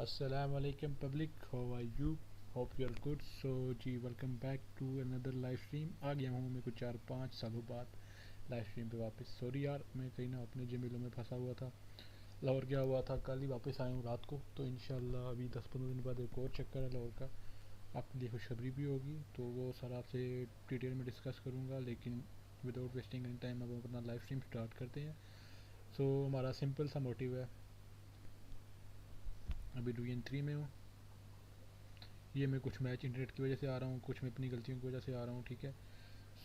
Assalamualaikum public, how are you? Hope you are good. So जी welcome back to another live stream. आ गया हूँ मैं कुछ 4-5 सालों बाद लाइव स्ट्रीम पे वापस। सॉरी यार, मैं कहीं ना अपने जमीलों में फंसा हुआ था। लाहौर गया हुआ था, कल ही वापस आया हूँ रात को। तो इंशाल्लाह अभी 10-15 दिन बाद एक और चक्कर है लाहौर का। आपके लिए खुशखबरी भी होगी, तो वो सर आपसे डिटेल में डिस्कस करूँगा। लेकिन विदाउट वेस्टिंग एनी टाइम अब हम अपना लाइव स्ट्रीम स्टार्ट करते हैं। सो हमारा सिंपल सा मोटिव है, अभी डिवीजन 3 में हूँ। ये मैं कुछ मैच इंटरनेट की वजह से आ रहा हूँ, कुछ मैं अपनी गलतियों की वजह से आ रहा हूँ, ठीक है।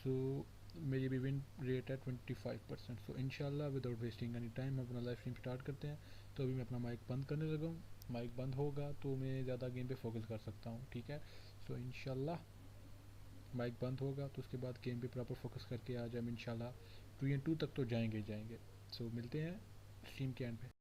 सो मेरी भी विन रेट है 25%। सो इंशाल्लाह विदाउट वेस्टिंग एनी टाइम हम अपना लाइव स्ट्रीम स्टार्ट करते हैं। तो अभी मैं अपना माइक बंद करने लगा हूँ। माइक बंद होगा तो मैं ज़्यादा गेम पे फोकस कर सकता हूँ, ठीक है। सो इंशाल्लाह माइक बंद होगा तो उसके बाद गेम पे प्रॉपर फोकस करके आज हम इंशाल्लाह 2 तक तो जाएंगे जाएंगे। सो मिलते हैं स्ट्रीम के एंड पे।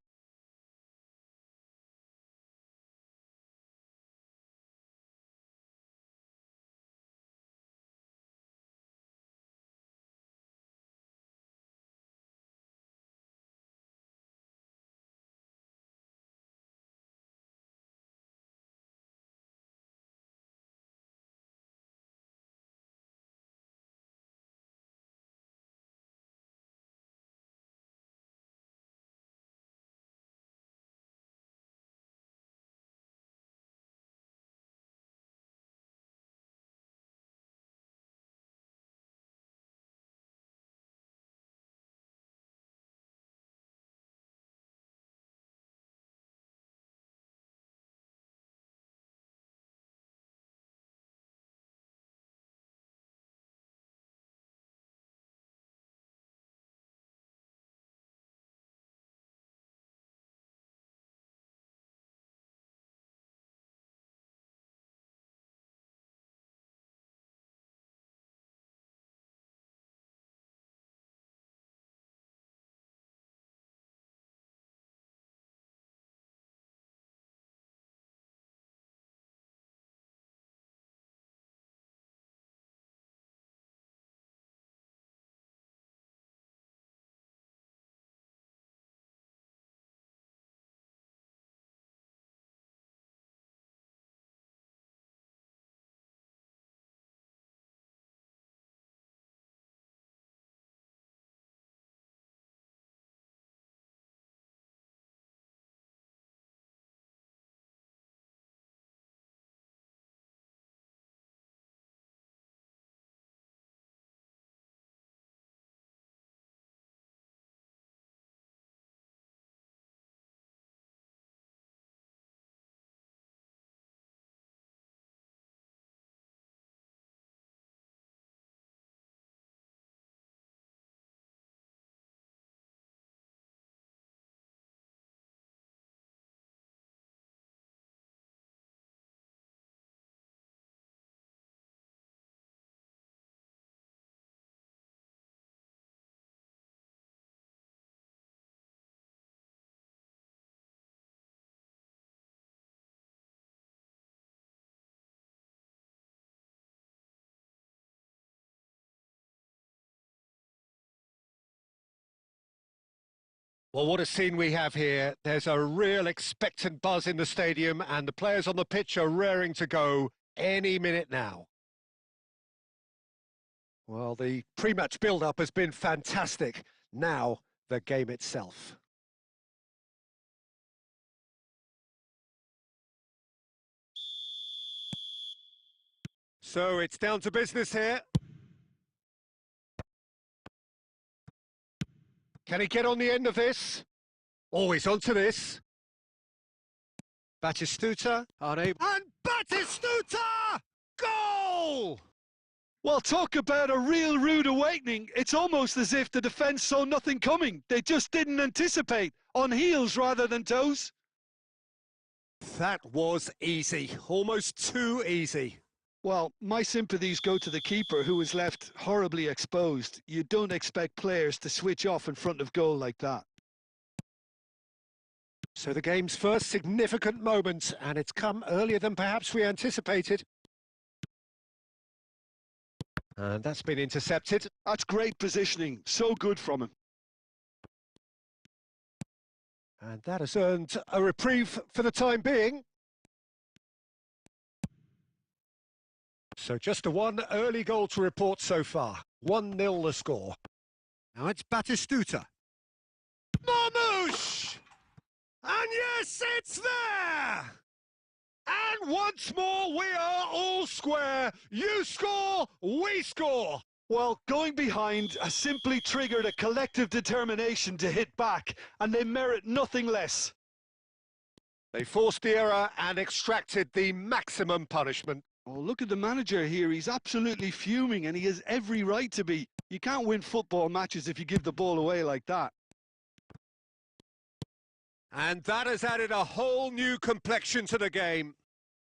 Well, what a scene we have here. There's a real expectant buzz in the stadium and the players on the pitch are raring to go any minute now. Well, the pre-match build-up has been fantastic. Now, the game itself. So it's down to business here. Can he get on the end of this? Oh, he's onto this. Batistuta, unable. And Batistuta! Goal! Well, talk about a real rude awakening. It's almost as if the defence saw nothing coming. They just didn't anticipate, on heels rather than toes. That was easy, almost too easy. Well, my sympathies go to the keeper, who was left horribly exposed. You don't expect players to switch off in front of goal like that. So the game's first significant moment, and it's come earlier than perhaps we anticipated. And that's been intercepted. That's great positioning. So good from him. And that has earned a reprieve for the time being. So just the one early goal to report so far. 1-0 the score. Now it's Batistuta. Marmouche! And yes, it's there! And once more, we are all square. You score, we score. Well, going behind has simply triggered a collective determination to hit back, and they merit nothing less. They forced the error and extracted the maximum punishment. Oh, look at the manager here. He's absolutely fuming, and he has every right to be. You can't win football matches if you give the ball away like that. And that has added a whole new complexion to the game.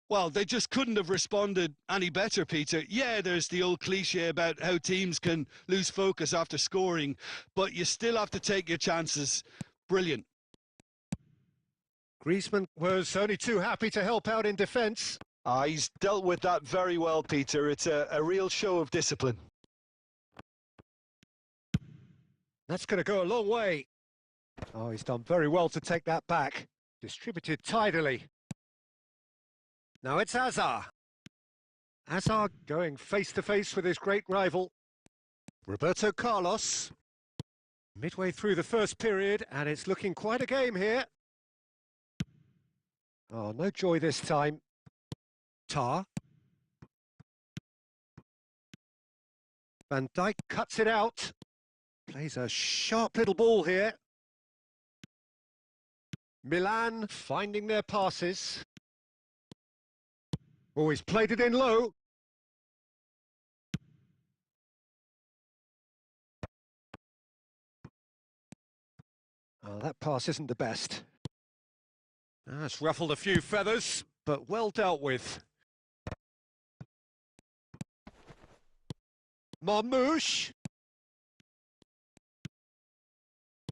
Well, they just couldn't have responded any better, Peter. Yeah, there's the old cliche about how teams can lose focus after scoring, but you still have to take your chances. Brilliant. Griezmann was only too happy to help out in defence. He's dealt with that very well, Peter. It's a real show of discipline. That's going to go a long way. Oh, he's done very well to take that back. Distributed tidily. Now it's Hazard. Hazard going face-to-face with his great rival. Roberto Carlos. Midway through the first period, and it's looking quite a game here. Oh, no joy this time. Tar. Van Dijk cuts it out. Plays a sharp little ball here. Milan finding their passes. Oh, he's played it in low. Oh, that pass isn't the best. It's ruffled a few feathers, but well dealt with. Marmouche.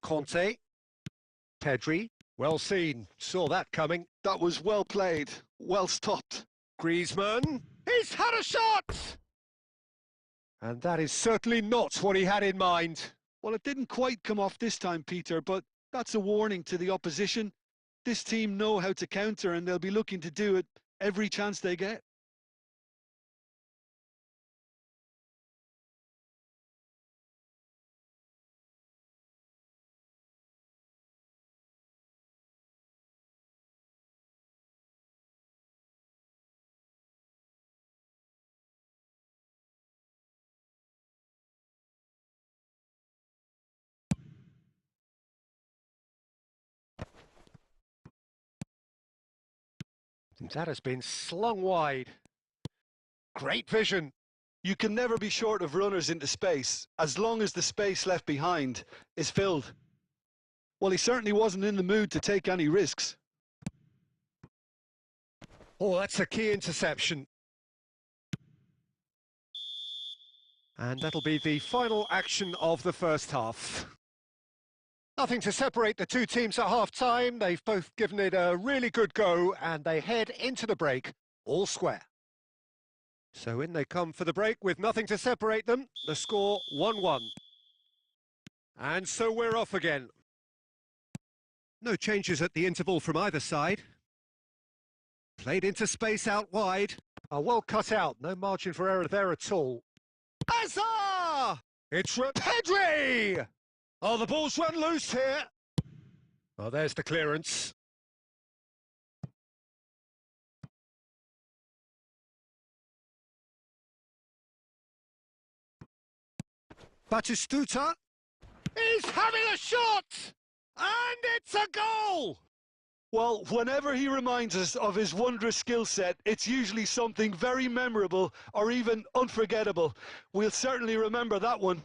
Conte. Pedri. Well seen. Saw that coming. That was well played. Well stopped. Griezmann. He's had a shot! And that is certainly not what he had in mind. Well, it didn't quite come off this time, Peter, but that's a warning to the opposition. This team know how to counter, and they'll be looking to do it every chance they get. That has been slung wide. Great vision. You can never be short of runners into space, as long as the space left behind is filled. Well, he certainly wasn't in the mood to take any risks. Oh, that's a key interception. And that'll be the final action of the first half. Nothing to separate the two teams at half-time. They've both given it a really good go, and they head into the break all square. So in they come for the break with nothing to separate them. The score 1-1. And so we're off again. No changes at the interval from either side. Played into space out wide. Well cut out. No margin for error there at all. Hazard! It's Pedri! Oh, the ball's run loose here. Oh, there's the clearance. Batistuta. He's having a shot! And it's a goal! Well, whenever he reminds us of his wondrous skill set, it's usually something very memorable or even unforgettable. We'll certainly remember that one.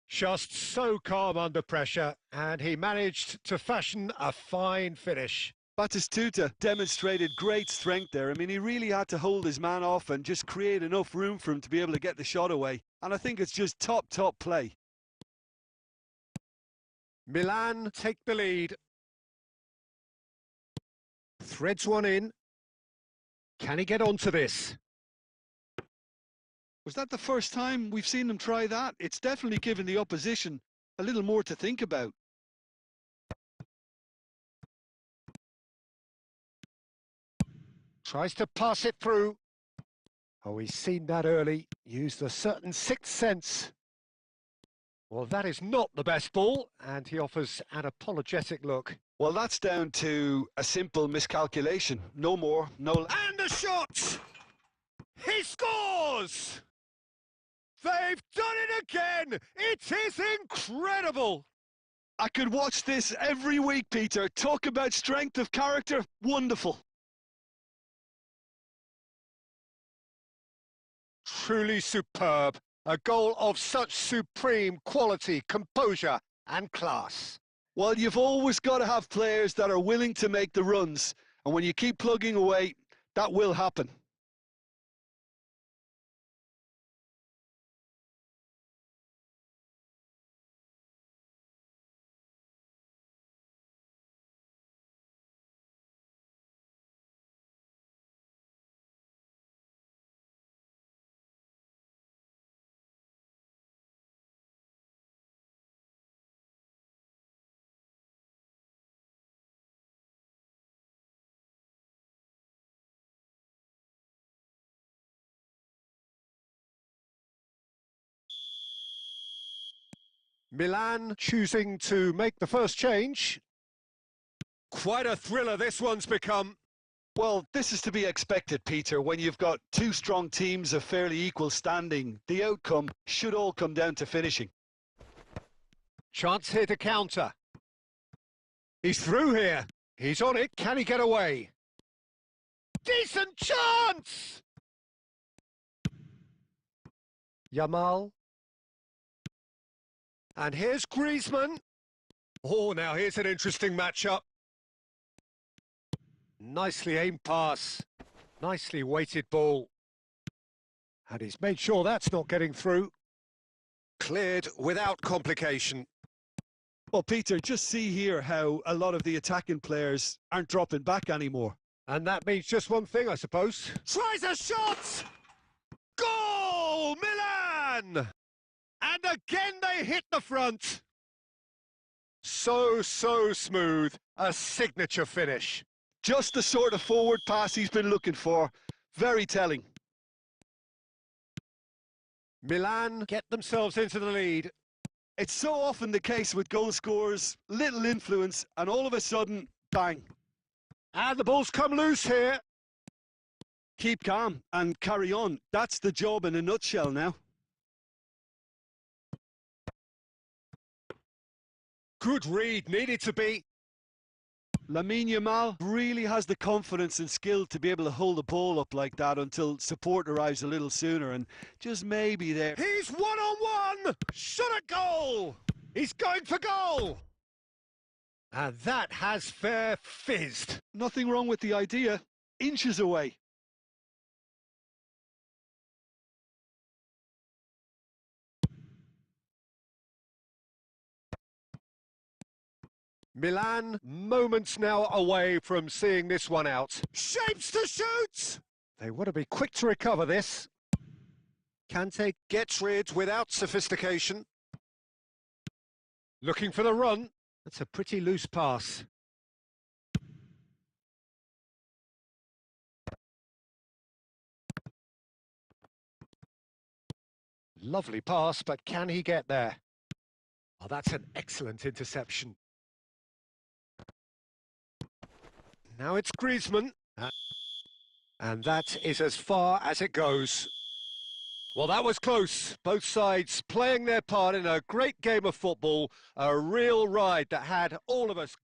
Just so calm under pressure, and he managed to fashion a fine finish. Batistuta demonstrated great strength there. I mean, he really had to hold his man off and just create enough room for him to be able to get the shot away. And I think it's just top play. Milan take the lead. Threads one in. Can he get onto this? Was that the first time we've seen them try that? It's definitely given the opposition a little more to think about. Tries to pass it through. Oh, he's seen that early. Used a certain sixth sense. Well, that is not the best ball, and he offers an apologetic look. Well, that's down to a simple miscalculation. No more, no less. And a shot! He scores! They've done it again! It is incredible! I could watch this every week, Peter. Talk about strength of character. Wonderful. Truly superb. A goal of such supreme quality, composure and class. Well, you've always got to have players that are willing to make the runs. And when you keep plugging away, that will happen. Milan choosing to make the first change. Quite a thriller this one's become. Well, this is to be expected, Peter. When you've got two strong teams of fairly equal standing, the outcome should all come down to finishing. Chance here to counter. He's through here. He's on it. Can he get away? Decent chance! Yamal. And here's Griezmann. Oh, now here's an interesting matchup. Nicely aimed pass. Nicely weighted ball. And he's made sure that's not getting through. Cleared without complication. Well, Peter, just see here how a lot of the attacking players aren't dropping back anymore. And that means just one thing, I suppose. Tries a shot! Goal! Milan! And again they hit the front. So smooth. A signature finish. Just the sort of forward pass he's been looking for. Very telling. Milan get themselves into the lead. It's so often the case with goal scorers, little influence, and all of a sudden, bang. And the ball's come loose here. Keep calm and carry on. That's the job in a nutshell now. Good read, needed to be. Lamine Yamal really has the confidence and skill to be able to hold the ball up like that until support arrives a little sooner, and just maybe there. He's one-on-one! Shot at goal! He's going for goal! And that has fair fizzed. Nothing wrong with the idea. Inches away. Milan, moments now away from seeing this one out. Shapes to shoot! They want to be quick to recover this. Kante gets rid without sophistication. Looking for the run. That's a pretty loose pass. Lovely pass, but can he get there? Oh, that's an excellent interception. Now it's Griezmann. And that is as far as it goes. Well, that was close. Both sides playing their part in a great game of football. A real ride that had all of us...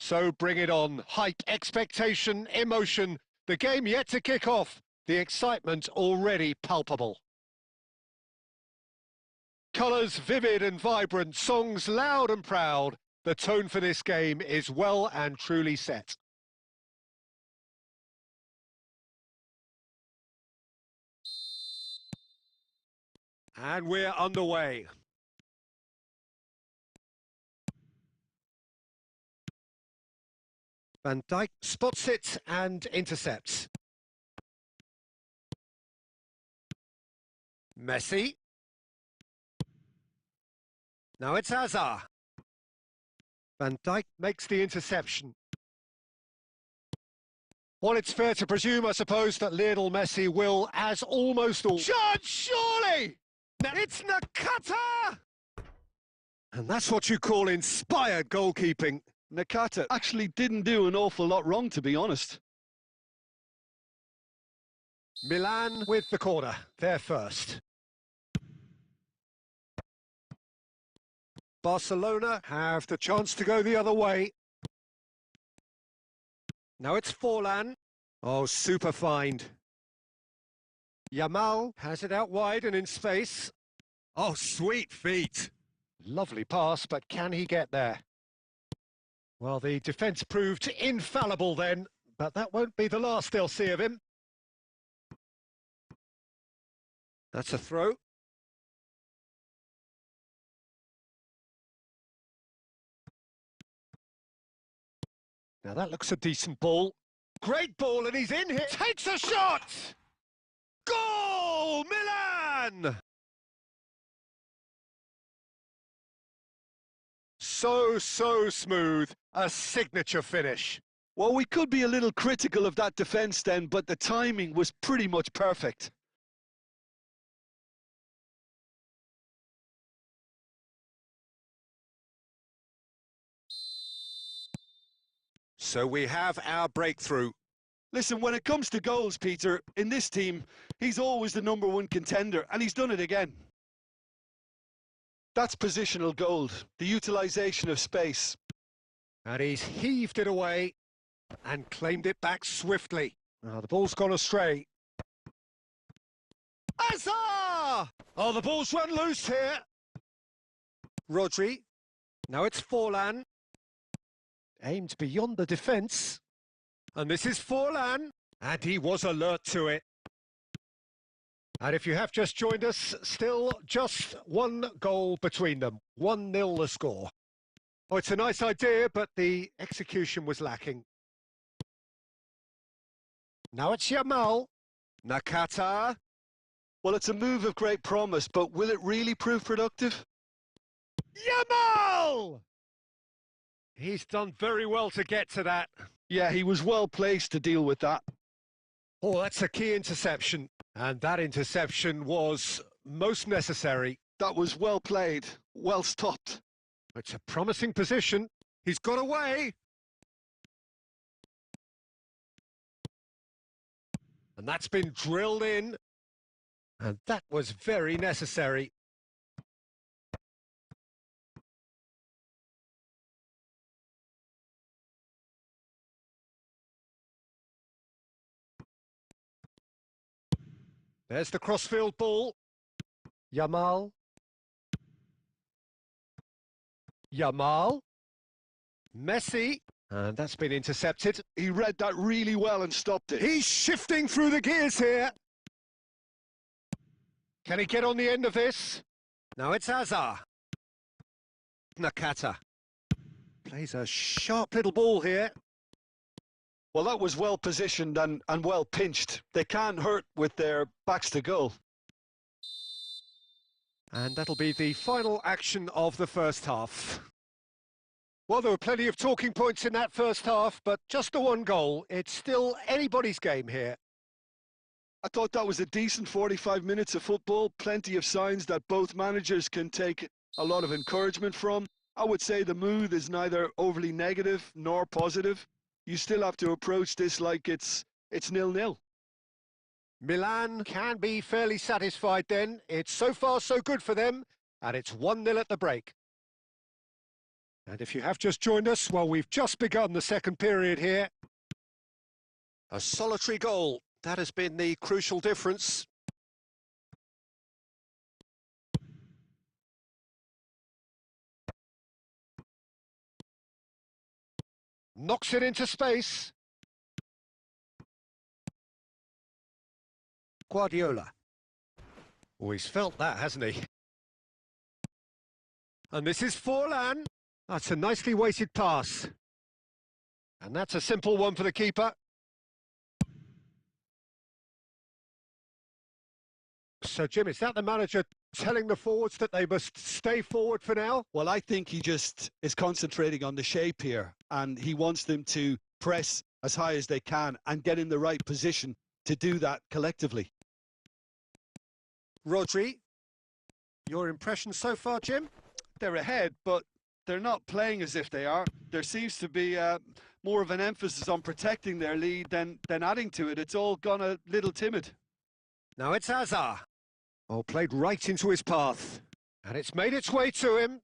So bring it on. Hype, expectation, emotion. The game yet to kick off. The excitement already palpable. Colours vivid and vibrant, songs loud and proud. The tone for this game is well and truly set. And we're underway. Van Dijk spots it and intercepts. Messi. Now it's Hazard. Van Dijk makes the interception. Well, it's fair to presume, I suppose, that Lionel Messi will, as almost all... Chance, surely! It's Nakata! And that's what you call inspired goalkeeping. Nakata actually didn't do an awful lot wrong, to be honest. Milan with the corner, they're first. Barcelona have the chance to go the other way. Now it's Forlan. Oh, super find. Yamal has it out wide and in space. Oh, sweet feet. Lovely pass, but can he get there? Well, the defence proved infallible then, but that won't be the last they'll see of him. That's a throw. Now that looks a decent ball. Great ball, and he's in here. Takes a shot! Goal! Milan! So smooth. A signature finish. Well, we could be a little critical of that defence then, but the timing was pretty much perfect. So we have our breakthrough. Listen, when it comes to goals, Peter, in this team, he's always the #1 contender, and he's done it again. That's positional gold, the utilisation of space. And he's heaved it away and claimed it back swiftly. Now the ball's gone astray. Hazard! Oh, the ball's run loose here. Rodri. Now it's Forlan. Aimed beyond the defence. And this is Forlan. And he was alert to it. And if you have just joined us, still just one goal between them. 1-0 the score. Oh, it's a nice idea, but the execution was lacking. Now it's Yamal. Nakata. Well, it's a move of great promise, but will it really prove productive? Yamal! He's done very well to get to that. Yeah, he was well placed to deal with that. Oh, that's a key interception. And that interception was most necessary. That was well played, well stopped. It's a promising position. He's got away. And that's been drilled in. And that was very necessary. There's the crossfield ball. Yamal. Yamal. Messi. And that's been intercepted. He read that really well and stopped it. He's shifting through the gears here. Can he get on the end of this? Now it's Hazard. Nakata. Plays a sharp little ball here. Well, that was well positioned and well pinched. They can't hurt with their backs to goal. And that'll be the final action of the first half. Well, there were plenty of talking points in that first half, but just the one goal. It's still anybody's game here. I thought that was a decent 45 minutes of football. Plenty of signs that both managers can take a lot of encouragement from. I would say the mood is neither overly negative nor positive. You still have to approach this like it's 0-0. Milan can be fairly satisfied then. It's so far so good for them, and it's 1-0 at the break. And if you have just joined us, well, we've just begun the second period here. A solitary goal. That has been the crucial difference. Knocks it into space. Guardiola. Oh, he's felt that, hasn't he? And this is Forlan. That's a nicely weighted pass. And that's a simple one for the keeper. So, Jim, is that the manager telling the forwards that they must stay forward for now? Well, I think he just is concentrating on the shape here, and he wants them to press as high as they can and get in the right position to do that collectively. Rodri, your impression so far, Jim? They're ahead, but they're not playing as if they are. There seems to be more of an emphasis on protecting their lead than adding to it. It's all gone a little timid. Now it's Hazard. Oh, played right into his path. And it's made its way to him.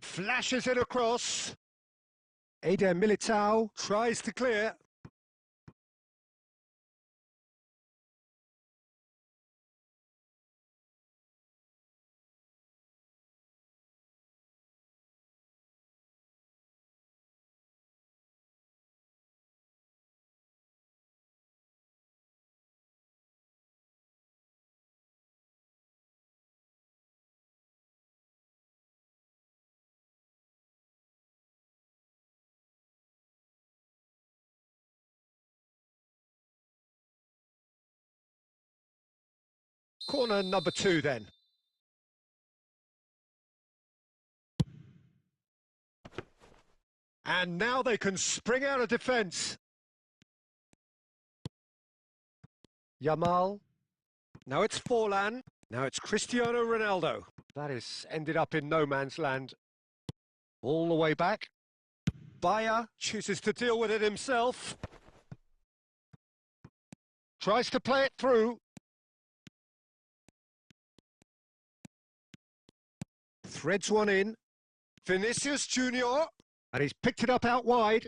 Flashes it across. Eder Militao tries to clear. Corner number 2 then. And now they can spring out of defence. Yamal. Now it's Forlan. Now it's Cristiano Ronaldo. That is ended up in no man's land. All the way back. Bayer chooses to deal with it himself. Tries to play it through. Threads one in. Vinicius Junior. And he's picked it up out wide.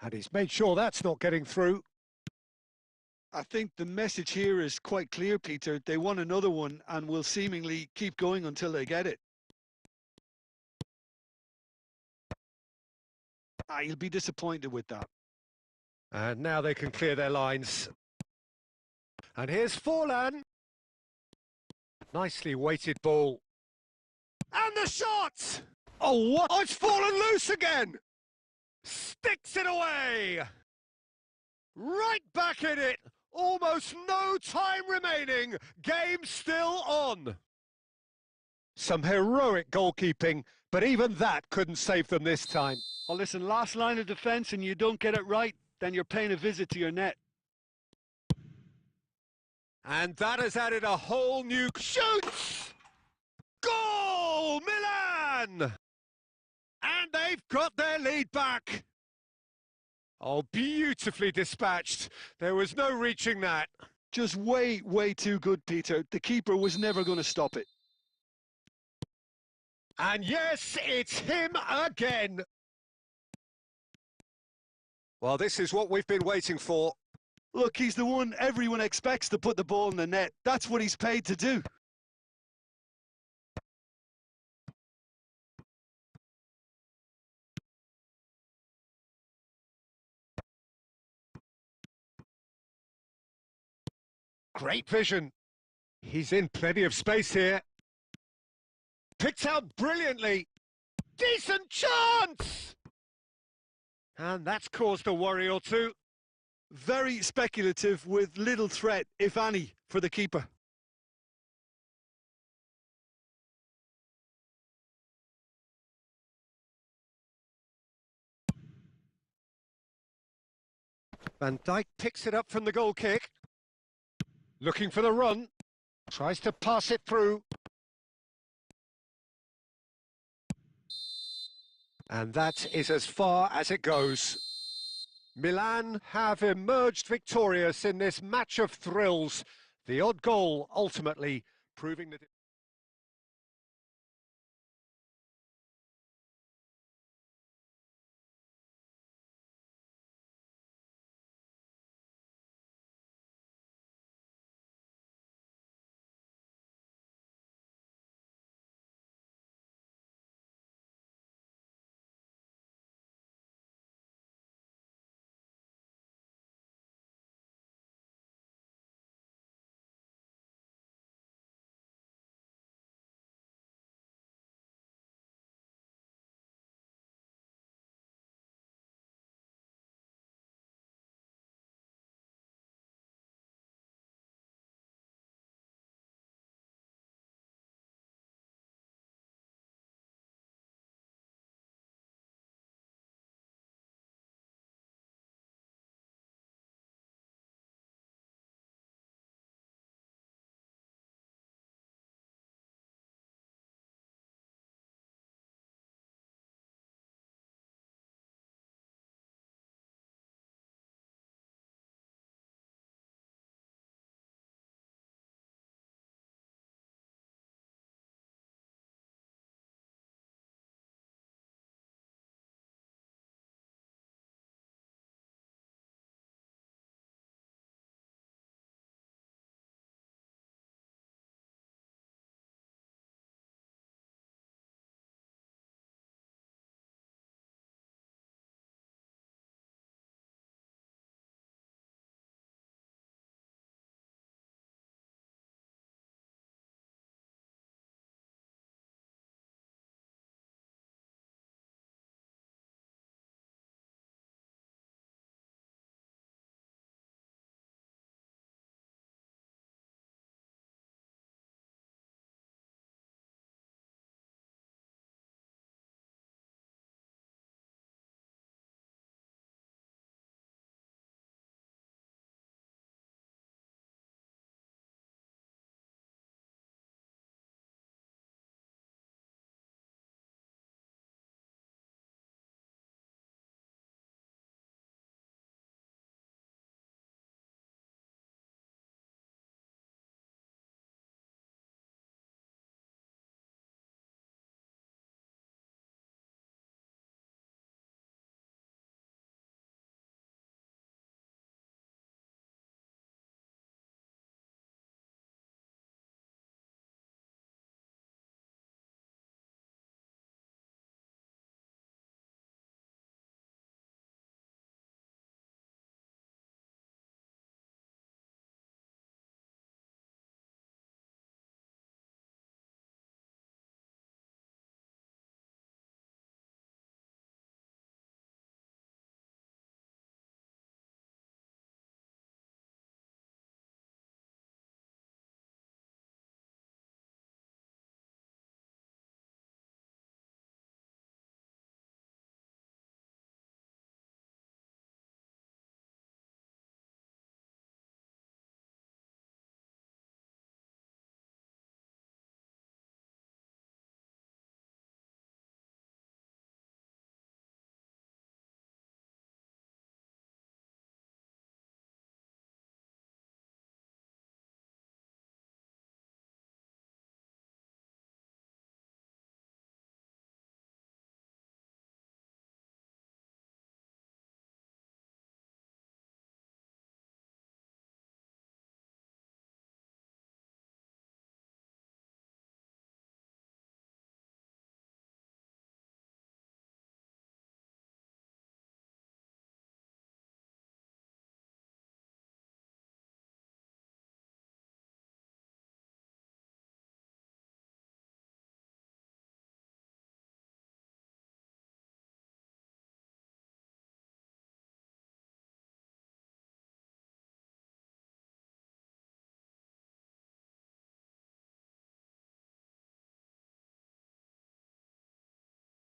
And he's made sure that's not getting through. I think the message here is quite clear, Peter. They want another one and will seemingly keep going until they get it. You'll be disappointed with that. And now they can clear their lines. And here's Forlan. Nicely weighted ball. And the shot! Oh, what? Oh, it's fallen loose again! Sticks it away! Right back in it! Almost no time remaining. Game still on. Some heroic goalkeeping, but even that couldn't save them this time. Oh, listen, last line of defence and you don't get it right, then you're paying a visit to your net. And that has added a whole new... Shoots! Goal! Milan! And they've got their lead back. Oh, beautifully dispatched. There was no reaching that. Just way, way too good, Peter. The keeper was never going to stop it. And yes, it's him again. Well, this is what we've been waiting for. Look, he's the one everyone expects to put the ball in the net. That's what he's paid to do. Great vision. He's in plenty of space here. Picked out brilliantly. Decent chance! And that's caused a worry or two. Very speculative with little threat, if any, for the keeper. Van Dijk picks it up from the goal kick. Looking for the run. Tries to pass it through. And that is as far as it goes. Milan have emerged victorious in this match of thrills. The odd goal ultimately proving the...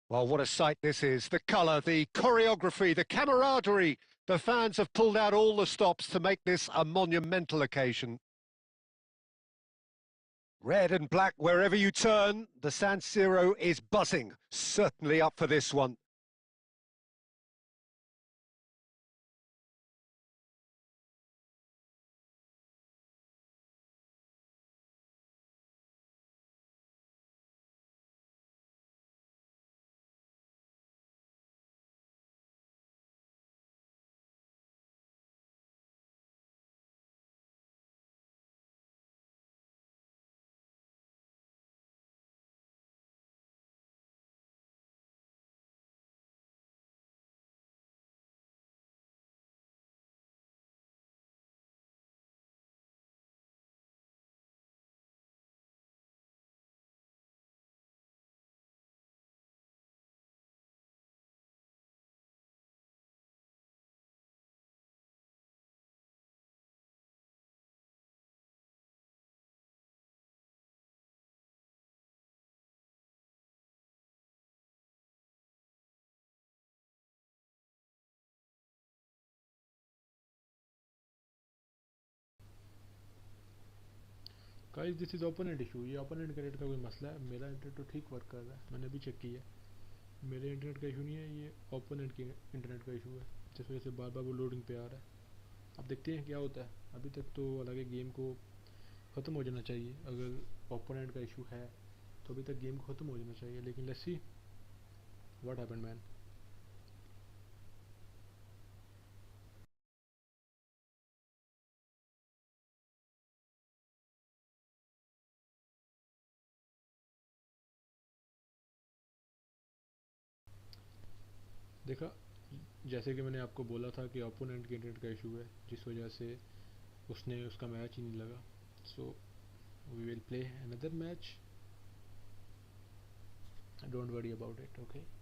Well, what a sight this is. The colour, the choreography, the camaraderie. The fans have pulled out all the stops to make this a monumental occasion. Red and black wherever you turn. The San Siro is buzzing. Certainly up for this one. Guys this is opponent issue. ये opponent का internet का कोई मसला है। मेरा internet तो ठीक work कर रहा है, मैंने भी चेक किया। मेरे इंटरनेट का इशू नहीं है, ये ओपोनेंट के इंटरनेट का इशू है, जिस वजह से बार बार वो लोडिंग पे आ रहा है। अब देखते हैं क्या होता है। अभी तक तो हालांकि गेम को ख़त्म हो जाना चाहिए। अगर ओपोनेंट का इशू है तो अभी तक गेम को ख़त्म हो जाना चाहिए, लेकिन let's see what happened man. देखा, जैसे कि मैंने आपको बोला था कि ओपोनेंट के इंटरनेट का इशू है, जिस वजह से उसने उसका मैच ही नहीं लगा। So we will play another match, don't worry about it, okay.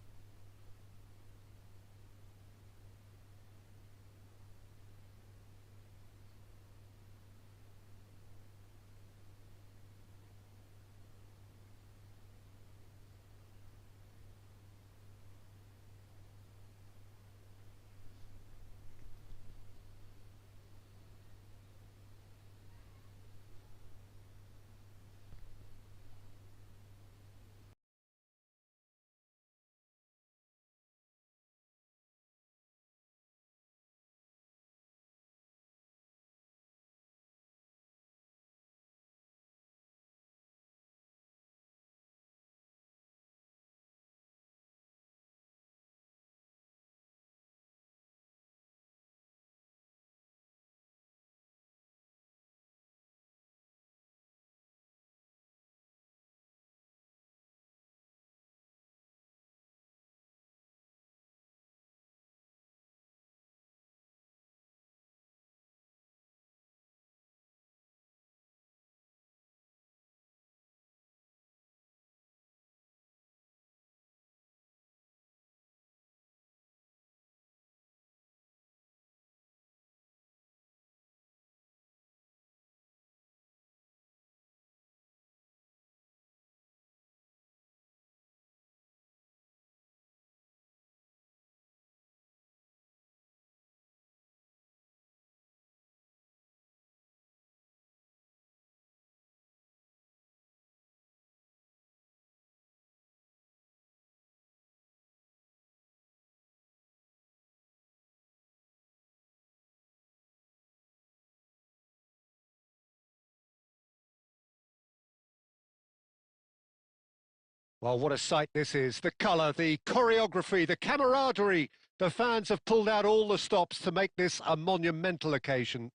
Well, what a sight this is. The colour, the choreography, the camaraderie. The fans have pulled out all the stops to make this a monumental occasion.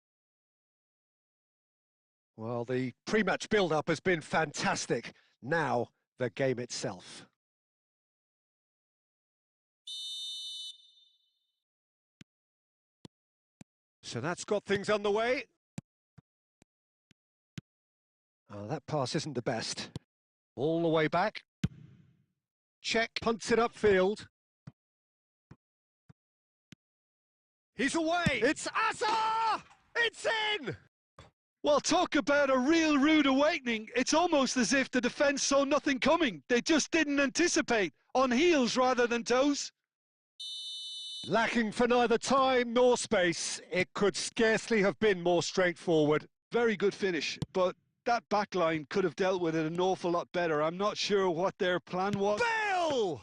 Well, the pre-match build-up has been fantastic. Now, the game itself. So that's got things underway. Oh, that pass isn't the best. All the way back. Check, punts it upfield. He's away! It's Asa! It's in! Well, talk about a real rude awakening. It's almost as if the defence saw nothing coming. They just didn't anticipate. On heels rather than toes. Lacking for neither time nor space, it could scarcely have been more straightforward. Very good finish, but that backline could have dealt with it an awful lot better. I'm not sure what their plan was. Bale!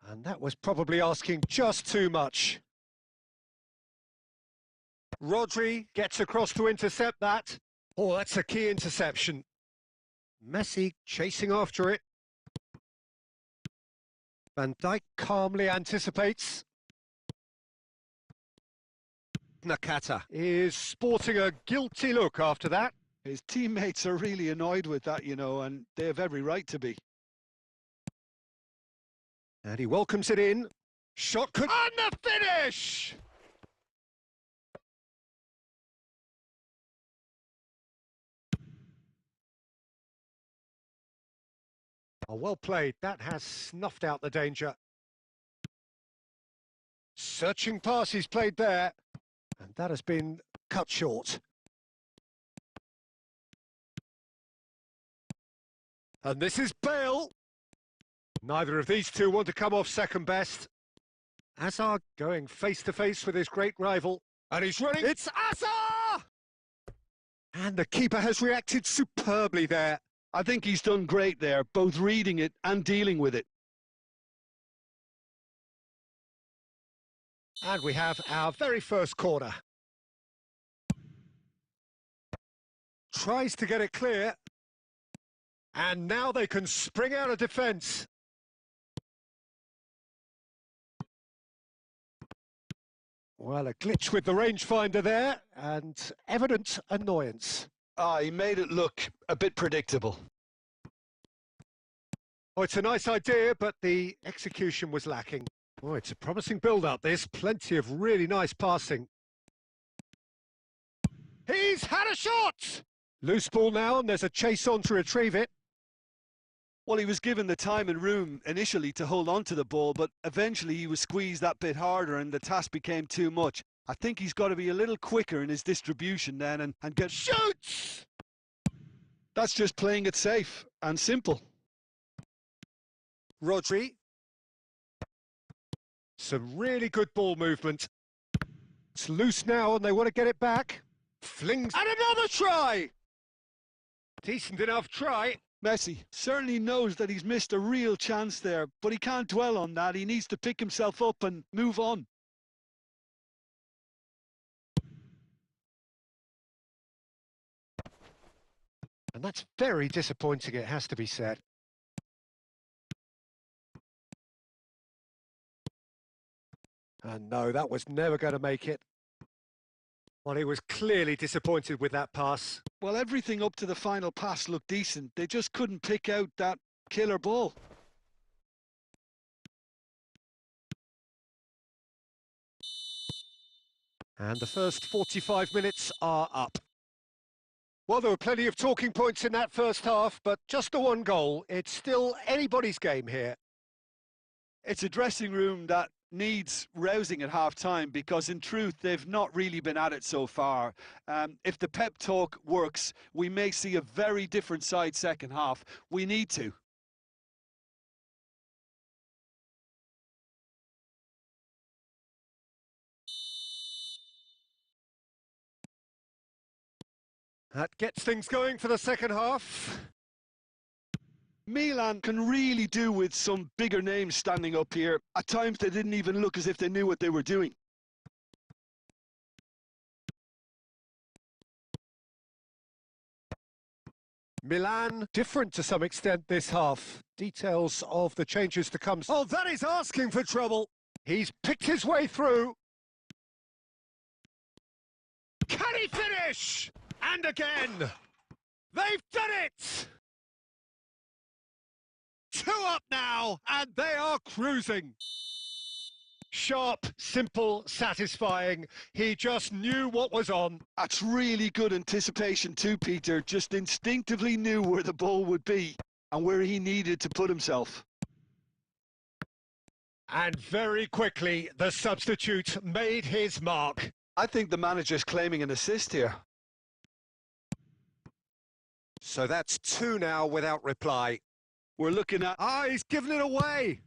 And that was probably asking just too much. Rodri gets across to intercept that. Oh, that's a key interception. Messi chasing after it. Van Dijk calmly anticipates. Nakata is sporting a guilty look after that. His teammates are really annoyed with that, you know, and they have every right to be. And he welcomes it in. Shot could... And the finish! Oh, well played. That has snuffed out the danger. Searching pass he's played there. And that has been cut short. And this is Bale. Neither of these two want to come off second best. Hazard going face-to-face with his great rival. And he's running. It's Hazard! And the keeper has reacted superbly there. I think he's done great there, both reading it and dealing with it. And we have our very first corner. Tries to get it clear. And now they can spring out of defence. Well, a glitch with the rangefinder there, and evident annoyance. He made it look a bit predictable. Oh, it's a nice idea, but the execution was lacking. Oh, it's a promising build-up, this. Plenty of really nice passing. He's had a shot! Loose ball now, and there's a chase on to retrieve it. Well, he was given the time and room initially to hold on to the ball, but eventually he was squeezed that bit harder and the task became too much. I think he's got to be a little quicker in his distribution then and get... Shoots! That's just playing it safe and simple. Rodri. Some really good ball movement. It's loose now and they want to get it back. Flings... And another try! Decent enough try. Messi certainly knows that he's missed a real chance there, but he can't dwell on that. He needs to pick himself up and move on. And that's very disappointing, it has to be said. And no, that was never going to make it. Well, he was clearly disappointed with that pass. Well, everything up to the final pass looked decent. They just couldn't pick out that killer ball. And the first 45 minutes are up. Well, there were plenty of talking points in that first half, but just the one goal. It's still anybody's game here. It's a dressing room that needs rousing at half-time because, in truth, they've not really been at it so far. If the pep talk works, we may see a very different side second half. We need to. That gets things going for the second half. Milan can really do with some bigger names standing up here. At times they didn't even look as if they knew what they were doing. Milan, different to some extent this half. Details of the changes to come. Oh, that is asking for trouble. He's picked his way through. Can he finish? And again. They've done it! 2 up now, and they are cruising. Sharp, simple, satisfying. He just knew what was on. That's really good anticipation too, Peter. Just instinctively knew where the ball would be and where he needed to put himself. And very quickly, the substitute made his mark. I think the manager's claiming an assist here. So that's 2 now without reply. We're looking at... Ah, he's given it away.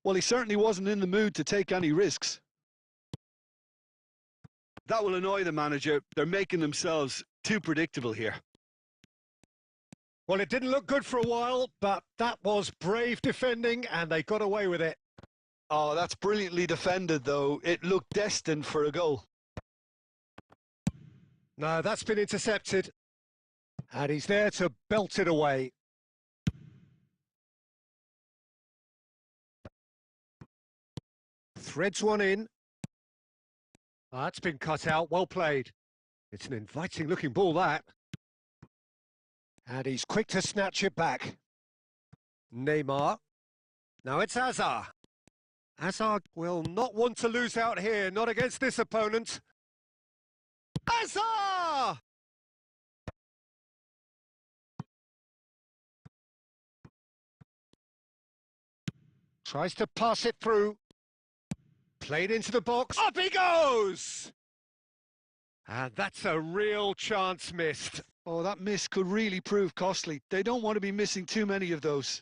Well, he certainly wasn't in the mood to take any risks. That will annoy the manager. They're making themselves too predictable here. Well, it didn't look good for a while, but that was brave defending, and they got away with it. Oh, that's brilliantly defended, though. It looked destined for a goal. No, that's been intercepted. And he's there to belt it away. Threads one in. That's been cut out, well played. It's an inviting-looking ball, that. And he's quick to snatch it back. Neymar. Now it's Hazard. Hazard will not want to lose out here, not against this opponent. Hazard! Tries to pass it through. Played into the box. Up he goes! And that's a real chance missed. Oh, that miss could really prove costly. They don't want to be missing too many of those.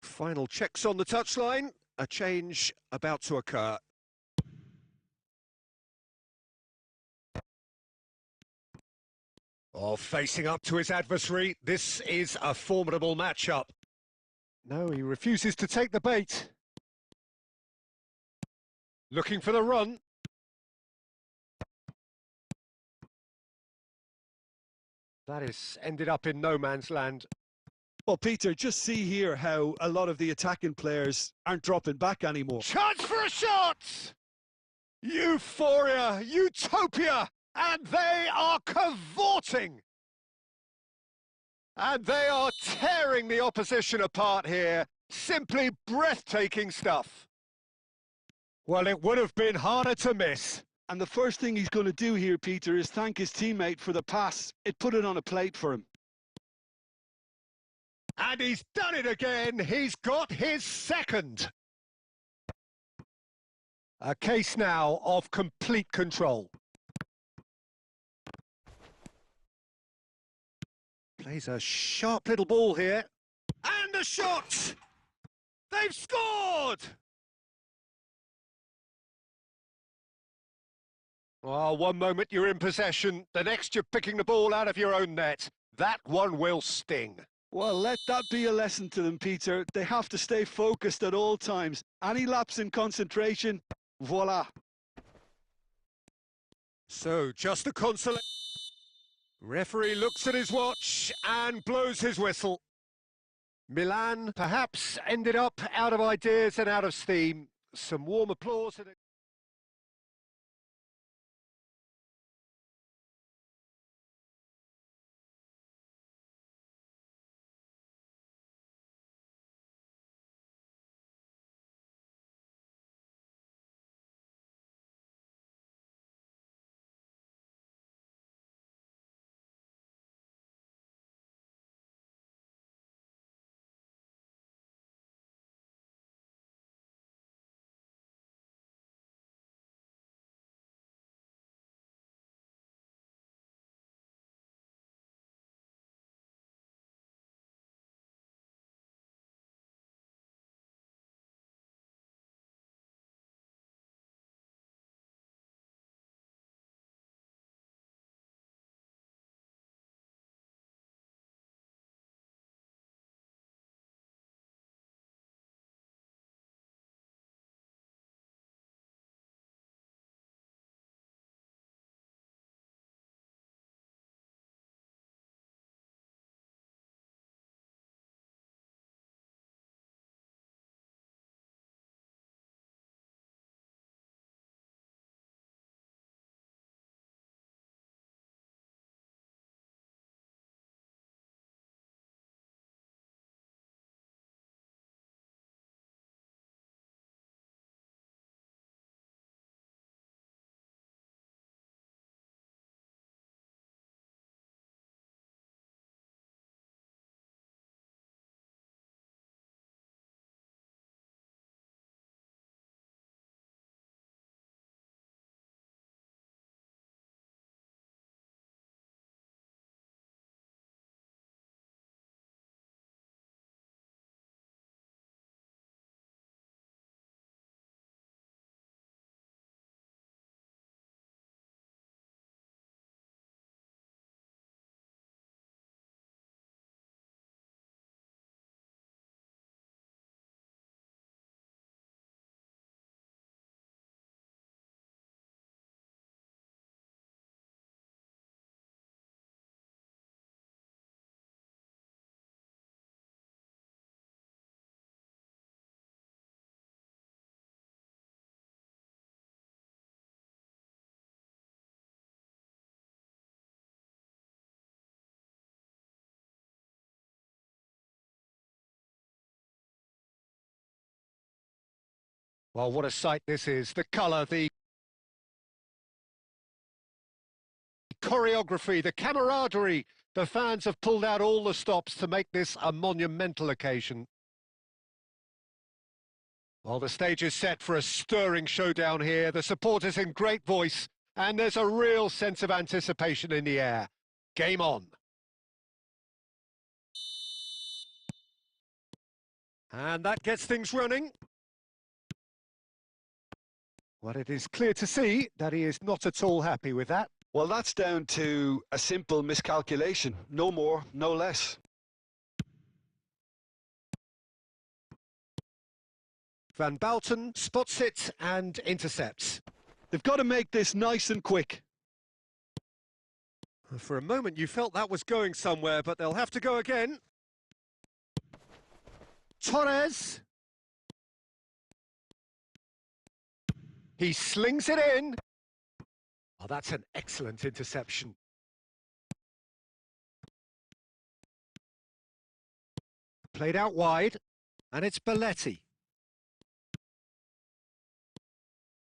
Final checks on the touchline. A change about to occur. Oh, facing up to his adversary. This is a formidable matchup. No, he refuses to take the bait. Looking for the run. That is ended up in no man's land. Well, Peter, just see here how a lot of the attacking players aren't dropping back anymore. Chance for a shot! Euphoria, utopia, and they are cavorting. And they are tearing the opposition apart here. Simply breathtaking stuff. Well, it would have been harder to miss. And the first thing he's going to do here, Peter, is thank his teammate for the pass. It put it on a plate for him. And he's done it again. He's got his second. A case now of complete control. Plays a sharp little ball here. And a shot! They've scored! Oh, one moment you're in possession, the next you're picking the ball out of your own net. That one will sting. Well, let that be a lesson to them, Peter. They have to stay focused at all times. Any lapse in concentration, voila. So, just a consolation. Referee looks at his watch and blows his whistle. Milan perhaps ended up out of ideas and out of steam. Some warm applause. Well, what a sight this is. The colour, the choreography, the camaraderie. The fans have pulled out all the stops to make this a monumental occasion. Well, the stage is set for a stirring showdown here. The supporters in great voice, and there's a real sense of anticipation in the air. Game on. And that gets things running. Well, it is clear to see that he is not at all happy with that. Well, that's down to a simple miscalculation. No more, no less. Van Bouten spots it and intercepts. They've got to make this nice and quick. For a moment you felt that was going somewhere, but they'll have to go again. Torres. He slings it in. Oh, that's an excellent interception. Played out wide, and it's Belletti.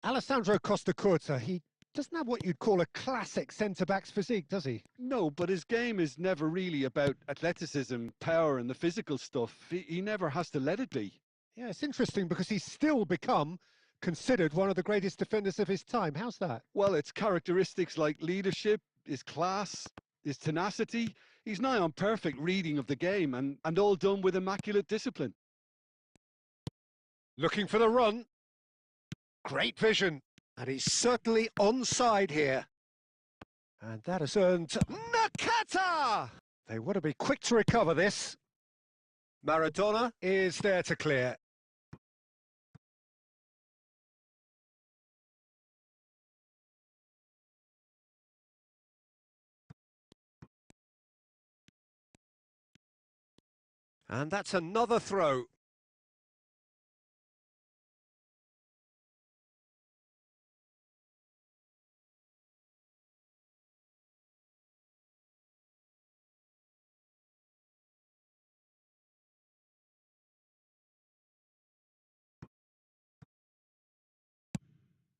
Alessandro Costacurta, he doesn't have what you'd call a classic centre-back's physique, does he? No, but his game is never really about athleticism, power and the physical stuff. He never has to let it be. Yeah, it's interesting because he's still become considered one of the greatest defenders of his time. How's that? Well, it's characteristics like leadership, his class, his tenacity. He's nigh on perfect reading of the game and all done with immaculate discipline. Looking for the run. Great vision. And he's certainly onside here. And that has earned Nakata! They want to be quick to recover this. Maradona is there to clear. And that's another throw.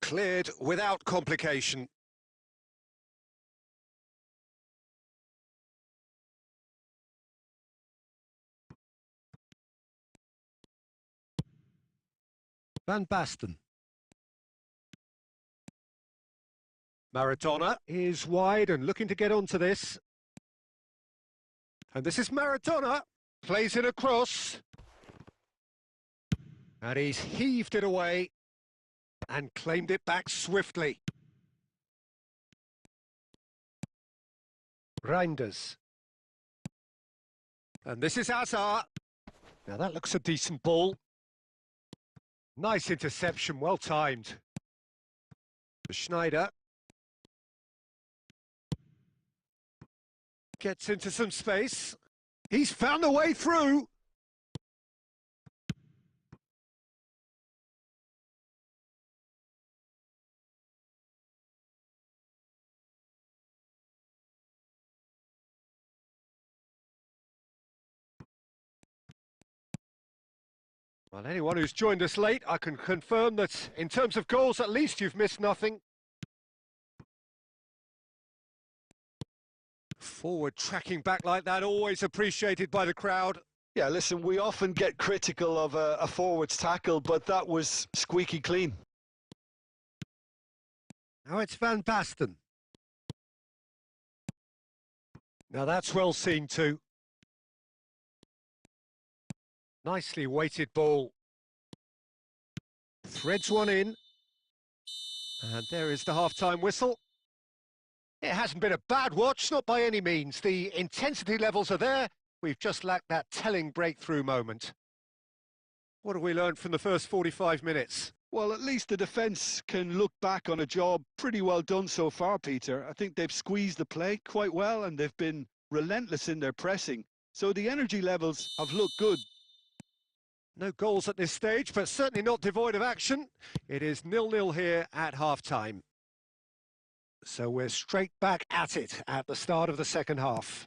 Cleared without complication. Van Basten. Maradona is wide and looking to get onto this. And this is Maradona. Plays it across. And he's heaved it away and claimed it back swiftly. Reinders. And this is Hazard. Now that looks a decent ball. Nice interception, well timed. Schneider. Gets into some space. He's found a way through. Well, anyone who's joined us late, I can confirm that in terms of goals, at least you've missed nothing. Forward tracking back like that, always appreciated by the crowd. Yeah, listen, we often get critical of a forward's tackle, but that was squeaky clean. Now it's Van Basten. Now that's well seen too. Nicely weighted ball. Threads one in. And there is the half-time whistle. It hasn't been a bad watch, not by any means. The intensity levels are there. We've just lacked that telling breakthrough moment. What have we learned from the first 45 minutes? Well, at least the defence can look back on a job pretty well done so far, Peter. I think they've squeezed the play quite well and they've been relentless in their pressing. So the energy levels have looked good. No goals at this stage, but certainly not devoid of action. It is 0-0 here at half-time. So we're straight back at it at the start of the second half.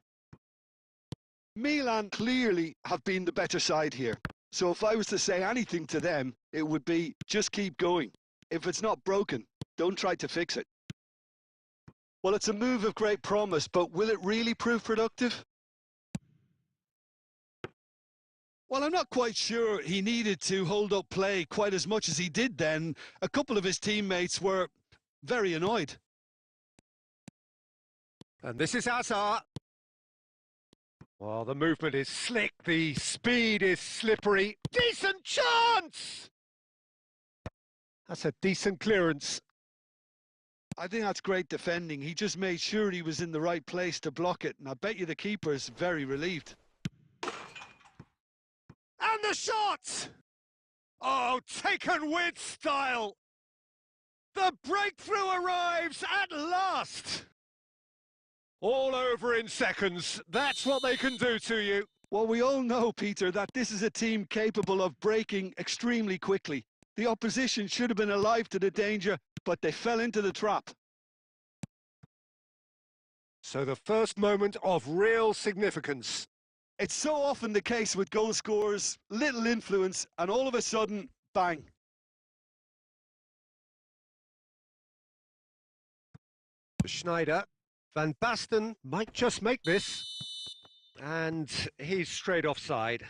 Milan clearly have been the better side here. So if I was to say anything to them, it would be just keep going. If it's not broken, don't try to fix it. Well, it's a move of great promise, but will it really prove productive? Well, I'm not quite sure he needed to hold up play quite as much as he did then. A couple of his teammates were very annoyed. And this is Hazard. Well, the movement is slick, the speed is slippery. Decent chance! That's a decent clearance. I think that's great defending. He just made sure he was in the right place to block it, and I bet you the keeper's very relieved. And the shot! Oh, taken with style! The breakthrough arrives at last! All over in seconds. That's what they can do to you. Well, we all know, Peter, that this is a team capable of breaking extremely quickly. The opposition should have been alive to the danger, but they fell into the trap. So the first moment of real significance. It's so often the case with goal scorers, little influence, and all of a sudden, bang. Schneider. Van Basten might just make this. And he's straight offside.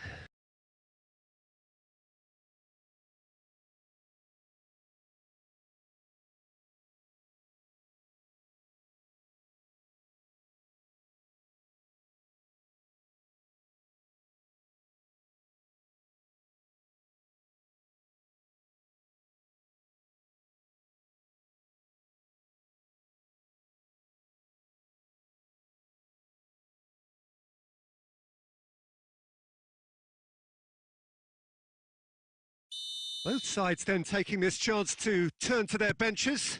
Both sides then taking this chance to turn to their benches.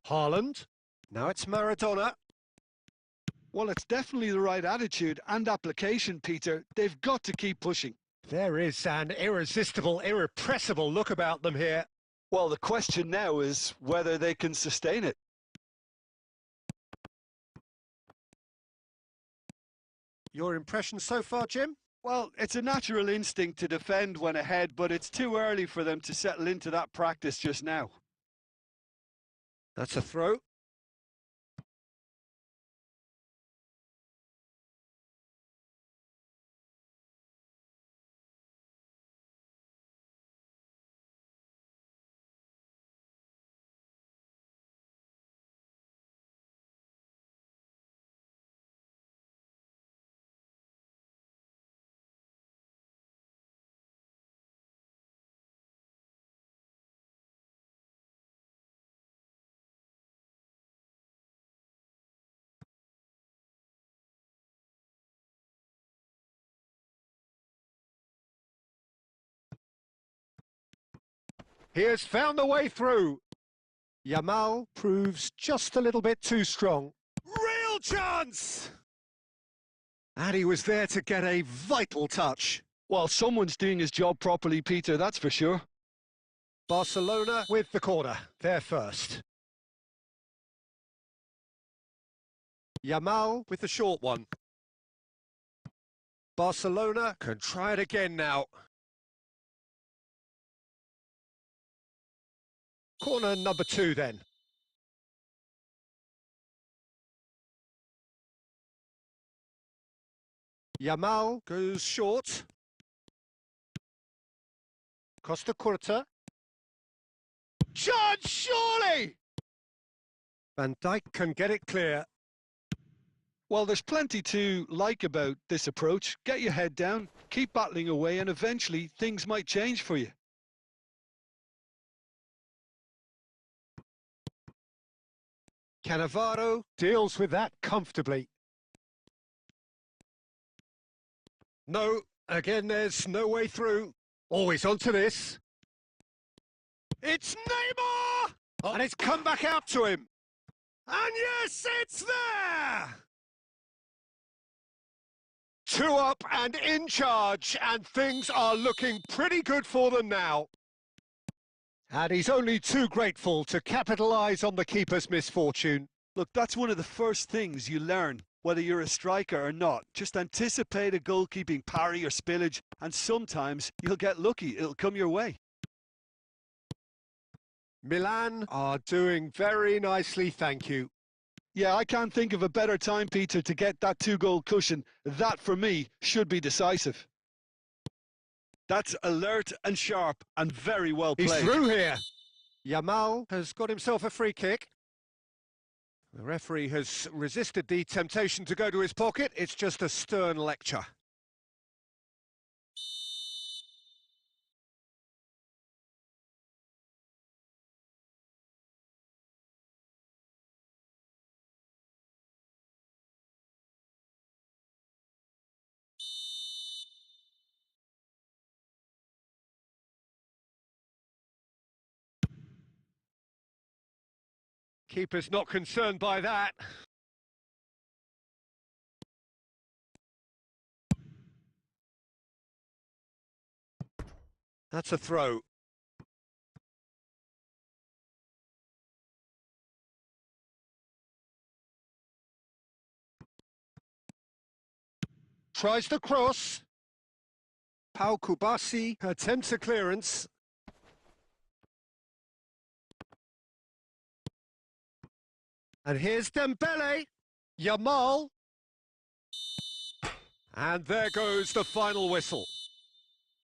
Haaland. Now it's Maradona. Well, it's definitely the right attitude and application, Peter. They've got to keep pushing. There is an irresistible, irrepressible look about them here. Well, the question now is whether they can sustain it. Your impression so far, Jim? Well, it's a natural instinct to defend when ahead, but it's too early for them to settle into that practice just now. That's a throw. He has found the way through. Yamal proves just a little bit too strong. Real chance! And he was there to get a vital touch. Well, someone's doing his job properly, Peter, that's for sure. Barcelona with the corner, there first. Yamal with the short one. Barcelona can try it again now. Corner number 2 then. Yamal goes short. Costa Curta. Chance, surely! Van Dijk can get it clear. Well, there's plenty to like about this approach. Get your head down, keep battling away, and eventually things might change for you. Cannavaro deals with that comfortably. No, again there's no way through. Always onto this. It's Neymar! Oh. And it's come back out to him. And yes, it's there! 2 up and in charge, and things are looking pretty good for them now. And he's only too grateful to capitalise on the keeper's misfortune. Look, that's one of the first things you learn. whether you're a striker or not. Just anticipate a goalkeeping parry or spillage, and sometimes you'll get lucky. It'll come your way. Milan are doing very nicely, thank you. Yeah, I can't think of a better time, Peter, to get that 2-goal cushion. That, for me, should be decisive. That's alert and sharp and very well played. He's through here. Yamal has got himself a free kick. The referee has resisted the temptation to go to his pocket. It's just a stern lecture. Keeper's not concerned by that. That's a throw. Tries the cross. Pau Kubasi attempts a clearance. And here's Dembele. Yamal. And there goes the final whistle.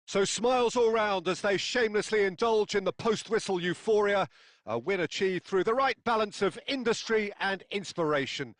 So smiles all round as they shamelessly indulge in the post-whistle euphoria. A win achieved through the right balance of industry and inspiration.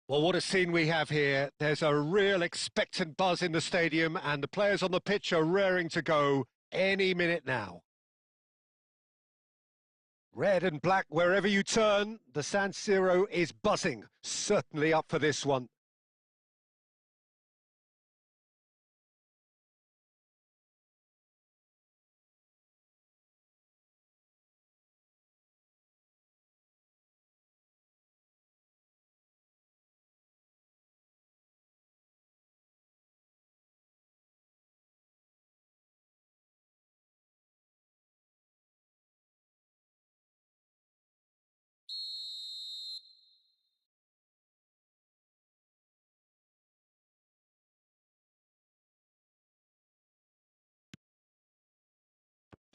Well, what a scene we have here. There's a real expectant buzz in the stadium and the players on the pitch are raring to go any minute now. Red and black wherever you turn, the San Siro is buzzing, certainly up for this one.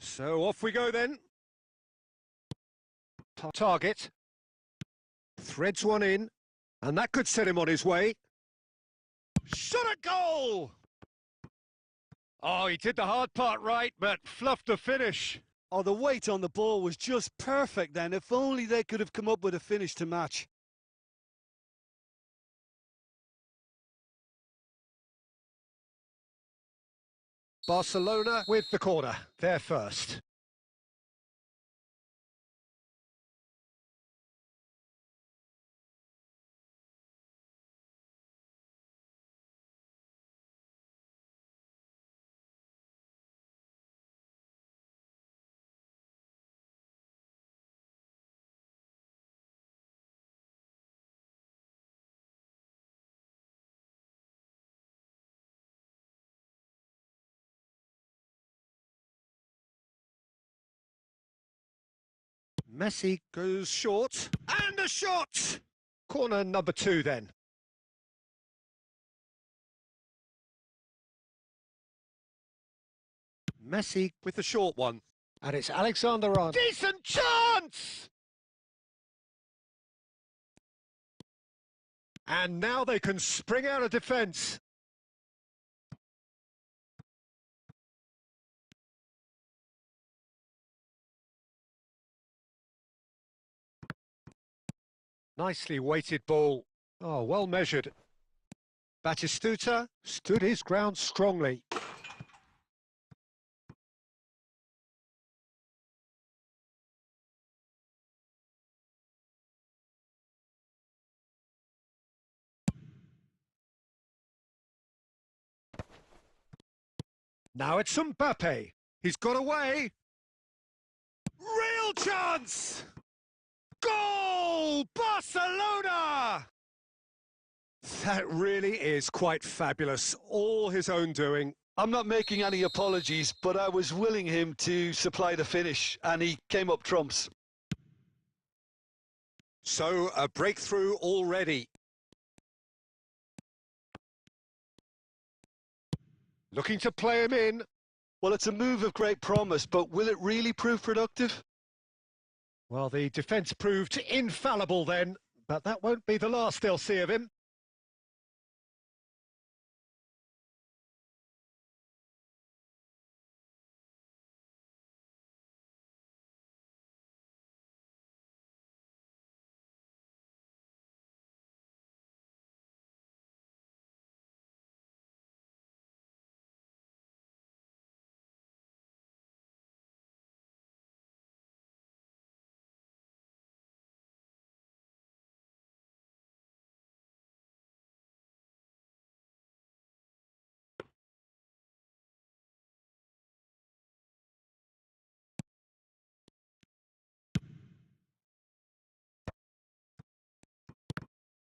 So off we go then. Target. Threads one in. And that could set him on his way. Shot at goal! Oh, he did the hard part right, but fluffed the finish. Oh, the weight on the ball was just perfect then. If only they could have come up with a finish to match. Barcelona with the corner. They're first. Messi goes short, and a shot! Corner number 2 then. Messi with the short one. And it's Alexander-Arnold. Decent chance! And now they can spring out of defence. Nicely weighted ball. Oh, well measured. Batistuta stood his ground strongly. Now it's Mbappe. He's got away. Real chance! Goal! Barcelona! That really is quite fabulous. All his own doing. I'm not making any apologies, but I was willing him to supply the finish, and he came up trumps. So, a breakthrough already. Looking to play him in. Well, it's a move of great promise, but will it really prove productive? Well, the defence proved infallible then, but that won't be the last they'll see of him.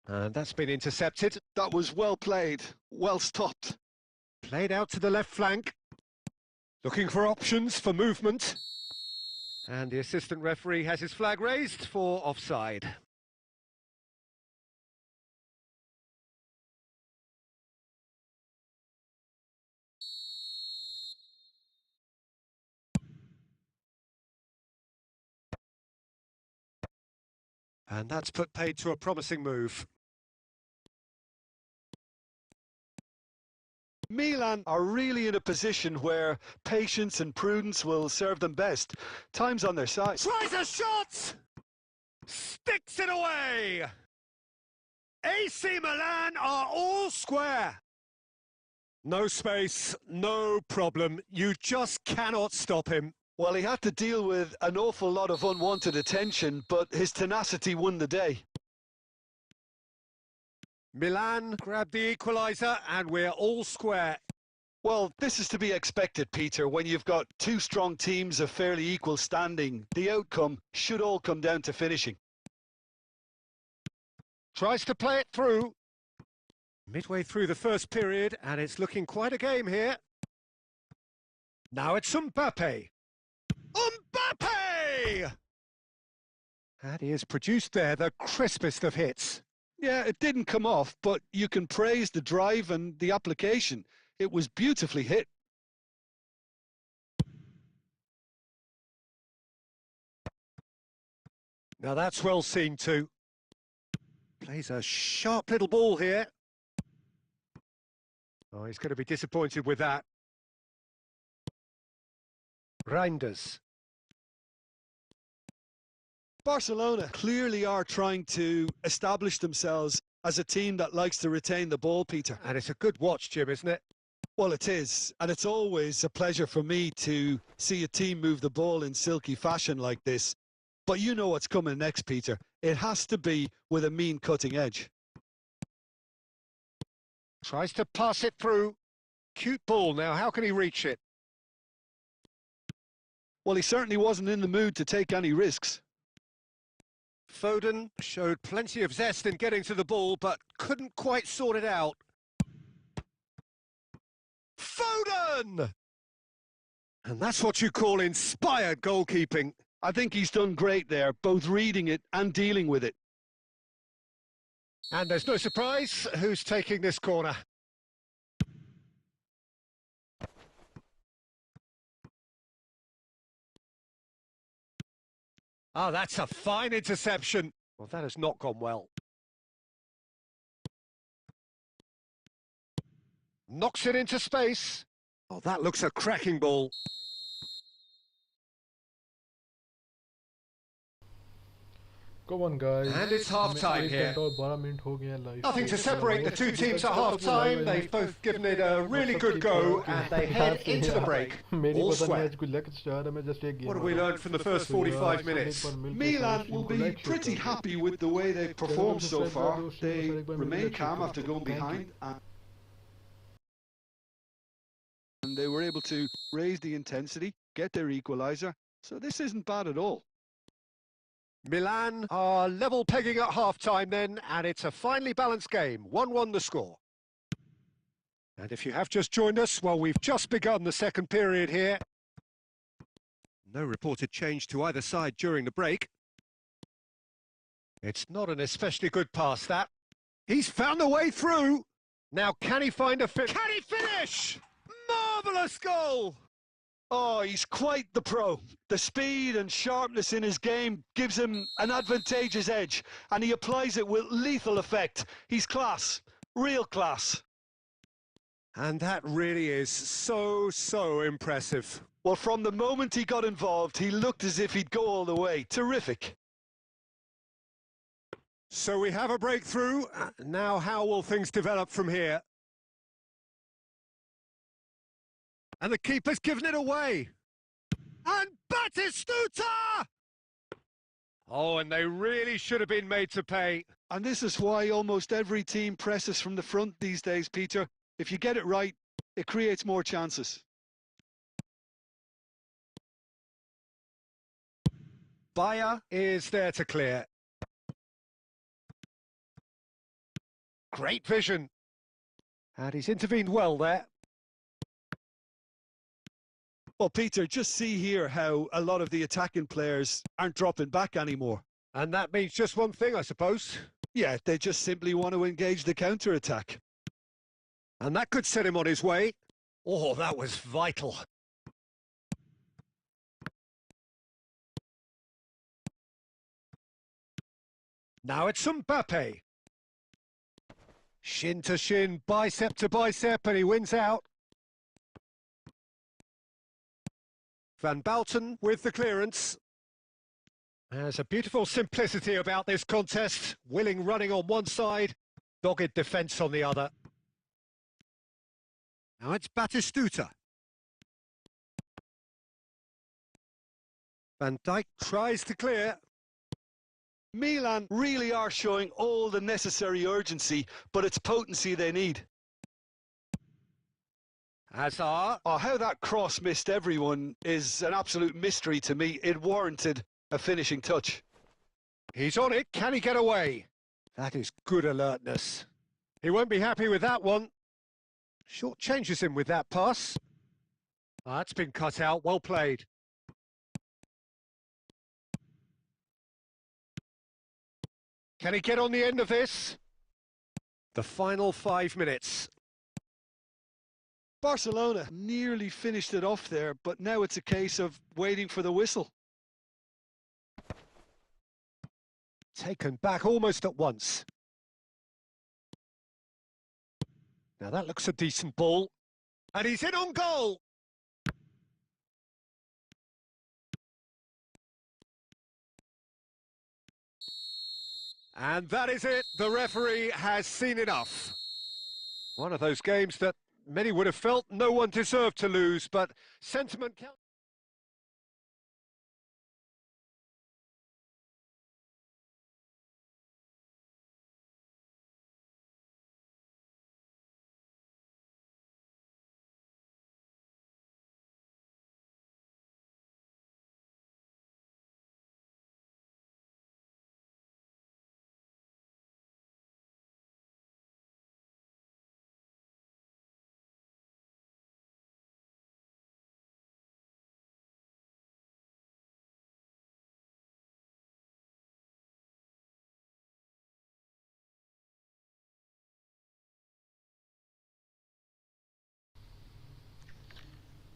And that's been intercepted. That was well played, well stopped. Played out to the left flank. Looking for options for movement. And the assistant referee has his flag raised for offside. And that's put paid to a promising move. Milan are really in a position where patience and prudence will serve them best. Time's on their side. Tries a shot! Sticks it away! AC Milan are all square. No space, no problem. You just cannot stop him. Well, he had to deal with an awful lot of unwanted attention, but his tenacity won the day. Milan grabbed the equaliser and we're all square. Well, this is to be expected, Peter. When you've got two strong teams of fairly equal standing, the outcome should all come down to finishing. Tries to play it through. Midway through the first period, and it's looking quite a game here. Now it's Mbappe. Mbappe! And he has produced there the crispest of hits. Yeah, it didn't come off, but you can praise the drive and the application. It was beautifully hit. Now that's well seen too. Plays a sharp little ball here. Oh, he's going to be disappointed with that. Reinders. Barcelona clearly are trying to establish themselves as a team that likes to retain the ball, Peter. And it's a good watch, Jim, isn't it? Well, it is, and it's always a pleasure for me to see a team move the ball in silky fashion like this. But you know what's coming next, Peter. It has to be with a mean cutting edge. Tries to pass it through. Cute ball now, how can he reach it? Well, he certainly wasn't in the mood to take any risks. Foden showed plenty of zest in getting to the ball, but couldn't quite sort it out. Foden! And that's what you call inspired goalkeeping. I think he's done great there, both reading it and dealing with it. And there's no surprise who's taking this corner. Oh, that's a fine interception. Well, that has not gone well. Knocks it into space. Oh, that looks a cracking ball. Come on guys. And it's half-time here. 1 घंटा और 12 minute हो गए हैं live. Nothing to separate the two teams at half-time. They've both given it a really good go, and they head into the break. All square. What have we learned from the first 45 minutes? Milan will be pretty happy with the way they've performed so far. They remain calm after going behind, and they were able to raise the intensity, get their equaliser, so this isn't bad at all. Milan are level pegging at half-time then, and it's a finely balanced game. 1-1 the score. And if you have just joined us, well, we've just begun the second period here. No reported change to either side during the break. It's not an especially good pass, that. He's found a way through. Now, can he find a fit? Can he finish? Marvellous goal! Oh, he's quite the pro. The speed and sharpness in his game gives him an advantageous edge, and he applies it with lethal effect. He's class, real class. And that really is so impressive. Well, from the moment he got involved, he looked as if he'd go all the way. Terrific. So we have a breakthrough. Now how will things develop from here? And the keeper's given it away. And Batistuta! Oh, and they really should have been made to pay. And this is why almost every team presses from the front these days, Peter. If you get it right, it creates more chances. Bayer is there to clear. Great vision. And he's intervened well there. Well, Peter, just see here how a lot of the attacking players aren't dropping back anymore. And that means just one thing, I suppose. Yeah, they just simply want to engage the counter-attack. And that could set him on his way. Oh, that was vital. Now it's Mbappe. Shin to shin, bicep to bicep, and he wins out. Van Bouten with the clearance. There's a beautiful simplicity about this contest. Willing running on one side, dogged defence on the other. Now it's Batistuta. Van Dijk tries to clear. Milan really are showing all the necessary urgency, but it's potency they need. Hazard. Oh, how that cross missed everyone is an absolute mystery to me. It warranted a finishing touch. He's on it. Can he get away? That is good alertness. He won't be happy with that one. Short changes him with that pass. That's been cut out. Well played. Can he get on the end of this? The final 5 minutes. Barcelona nearly finished it off there, but now it's a case of waiting for the whistle. Taken back almost at once. Now that looks a decent ball. And he's in on goal. And that is it. The referee has seen enough. One of those games that many would have felt no one deserved to lose, but sentiment counts.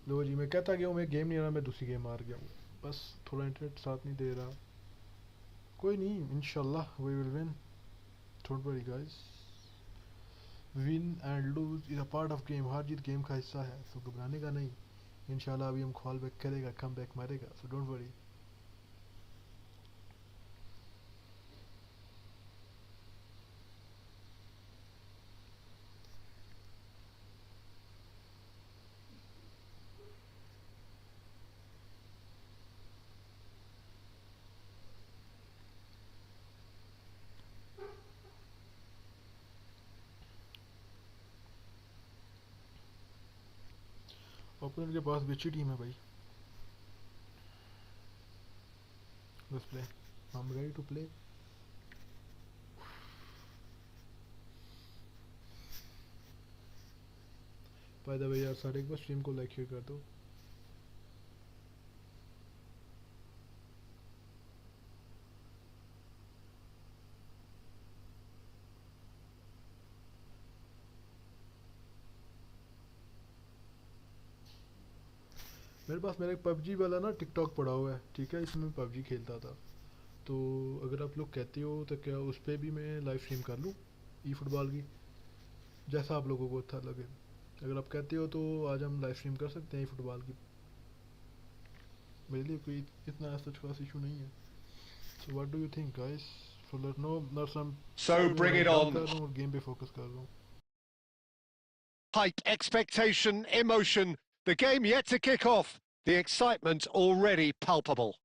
लो जी, मैं कहता गया हूँ मैं game नहीं आ रहा, मैं दूसरी game हार गया हूँ। बस थोड़ा इंटरनेट साथ नहीं दे रहा। कोई नहीं, इंशाल्लाह we will win, don't worry guys. Win and lose is a part of game, हार जीत गेम का हिस्सा है, सो घबराने का नहीं। इंशाल्लाह अभी हम कॉल बैक करेगा, कम बैक मारेगा, सो डोंट वरी। ओपोनेंट के पास भी अच्छी टीम है भाई। Let's play, I am ready to play. By the way यार, सारे एक बार स्ट्रीम को लाइक शेयर कर दो। मेरे पास मेरा एक पबजी वाला ना टिकटॉक पड़ा हुआ है, ठीक है, इसमें मैं पबजी खेलता था। तो अगर आप लोग कहते हो तो क्या उस पर भी मैं लाइव स्ट्रीम कर लूँ ई फुटबॉल की, जैसा आप लोगों को अच्छा लगे। अगर आप कहते हो तो आज हम लाइव स्ट्रीम कर सकते हैं ई फुटबॉल की, मेरे लिए कोई इतना सच खास इशू नहीं है। So what do you think guys? So let no not some. So bring it on. कर रहा हूँ और गेम पे फोकस कर रहा हूँ। Hype, expectation, emotion. The game yet to kick off. The excitement already palpable.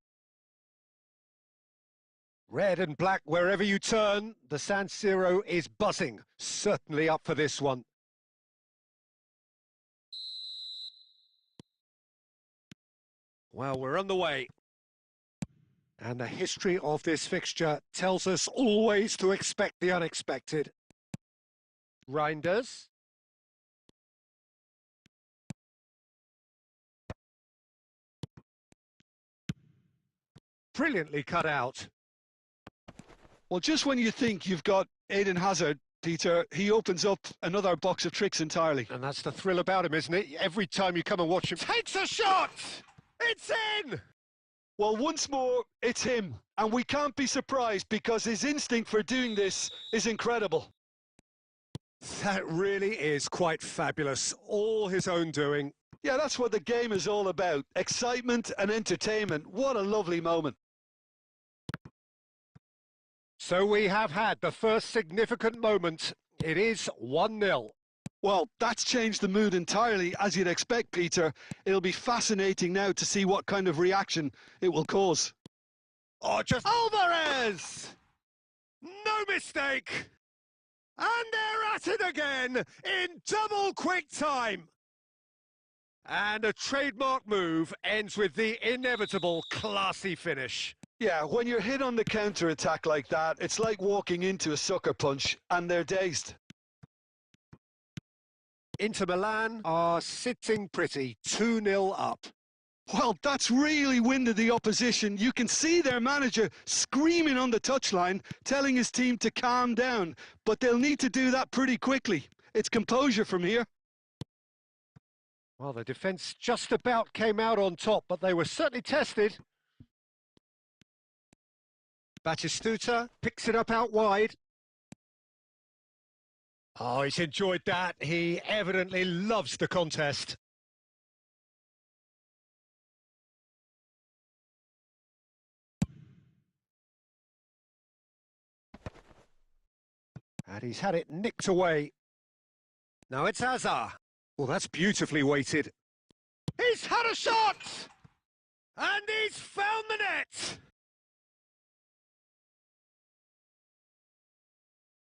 Red and black wherever you turn. The San Siro is buzzing. Certainly up for this one. Well, we're on the way. And the history of this fixture tells us always to expect the unexpected. Reinders. Brilliantly cut out. Well, just when you think you've got Eden Hazard, Peter, he opens up another box of tricks entirely. And that's the thrill about him, isn't it? Every time you come and watch him, takes a shot! It's in! Well, once more, it's him. And we can't be surprised because his instinct for doing this is incredible. That really is quite fabulous. All his own doing. Yeah, that's what the game is all about. Excitement and entertainment. What a lovely moment. So we have had the first significant moment. It is 1-0. Well, that's changed the mood entirely, as you'd expect, Peter. It'll be fascinating now to see what kind of reaction it will cause. Oh, just Alvarez! No mistake! And they're at it again in double quick time. And a trademark move ends with the inevitable classy finish. Yeah, when you're hit on the counter-attack like that, it's like walking into a sucker punch, and they're dazed. Inter Milan are sitting pretty, 2-0 up. Well, that's really winded the opposition. You can see their manager screaming on the touchline, telling his team to calm down, but they'll need to do that pretty quickly. It's composure from here. Well, the defence just about came out on top, but they were certainly tested. Batistuta picks it up out wide. Oh, he's enjoyed that. He evidently loves the contest. And he's had it nicked away. Now it's Hazard. Well, that's beautifully weighted. He's had a shot! And he's found the net!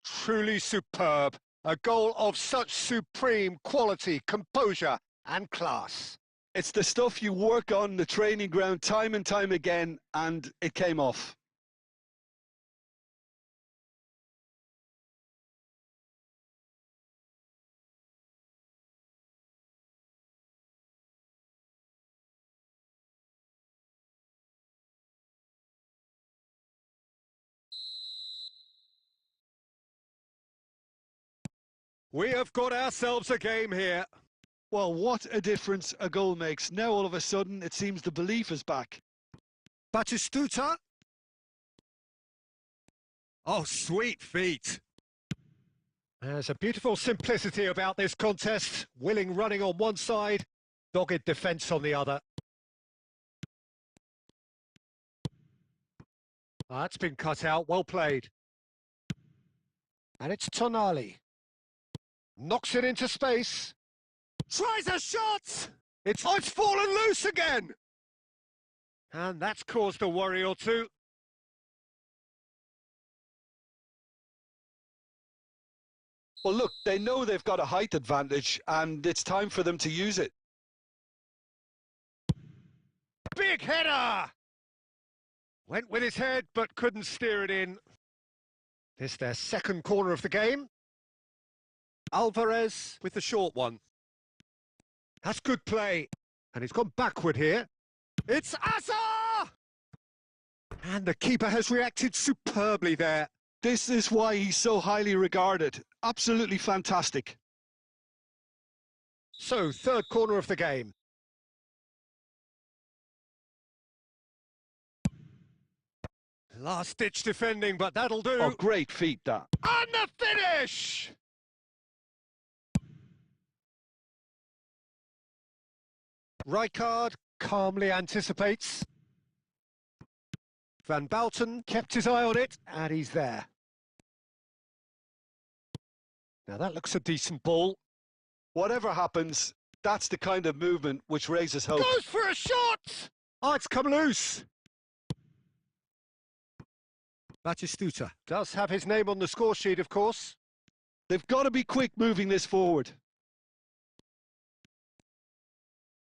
Truly superb. A goal of such supreme quality, composure and class. It's the stuff you work on the training ground time and time again, and it came off. We have got ourselves a game here. Well, what a difference a goal makes. Now all of a sudden it seems the belief is back. Batistuta. Oh, sweet feet. There's a beautiful simplicity about this contest. Willing running on one side, dogged defence on the other. That's been cut out, well played. And it's Tonali. Knocks it into space. Tries a shot! It's fallen loose again! And that's caused a worry or two. Well, look, they know they've got a height advantage, and it's time for them to use it. Big header! Went with his head, but couldn't steer it in. This their second corner of the game. Alvarez with the short one. That's good play. And he's gone backward here. It's Asa! And the keeper has reacted superbly there. This is why he's so highly regarded. Absolutely fantastic. So, third corner of the game. Last-ditch defending, but that'll do. Oh, great feat, that. And the finish! Rijkaard calmly anticipates. Van Bouten kept his eye on it, and he's there. Now that looks a decent ball. Whatever happens, that's the kind of movement which raises hope. Goes for a shot! Oh, it's come loose. Batistuta does have his name on the score sheet, of course. They've got to be quick moving this forward.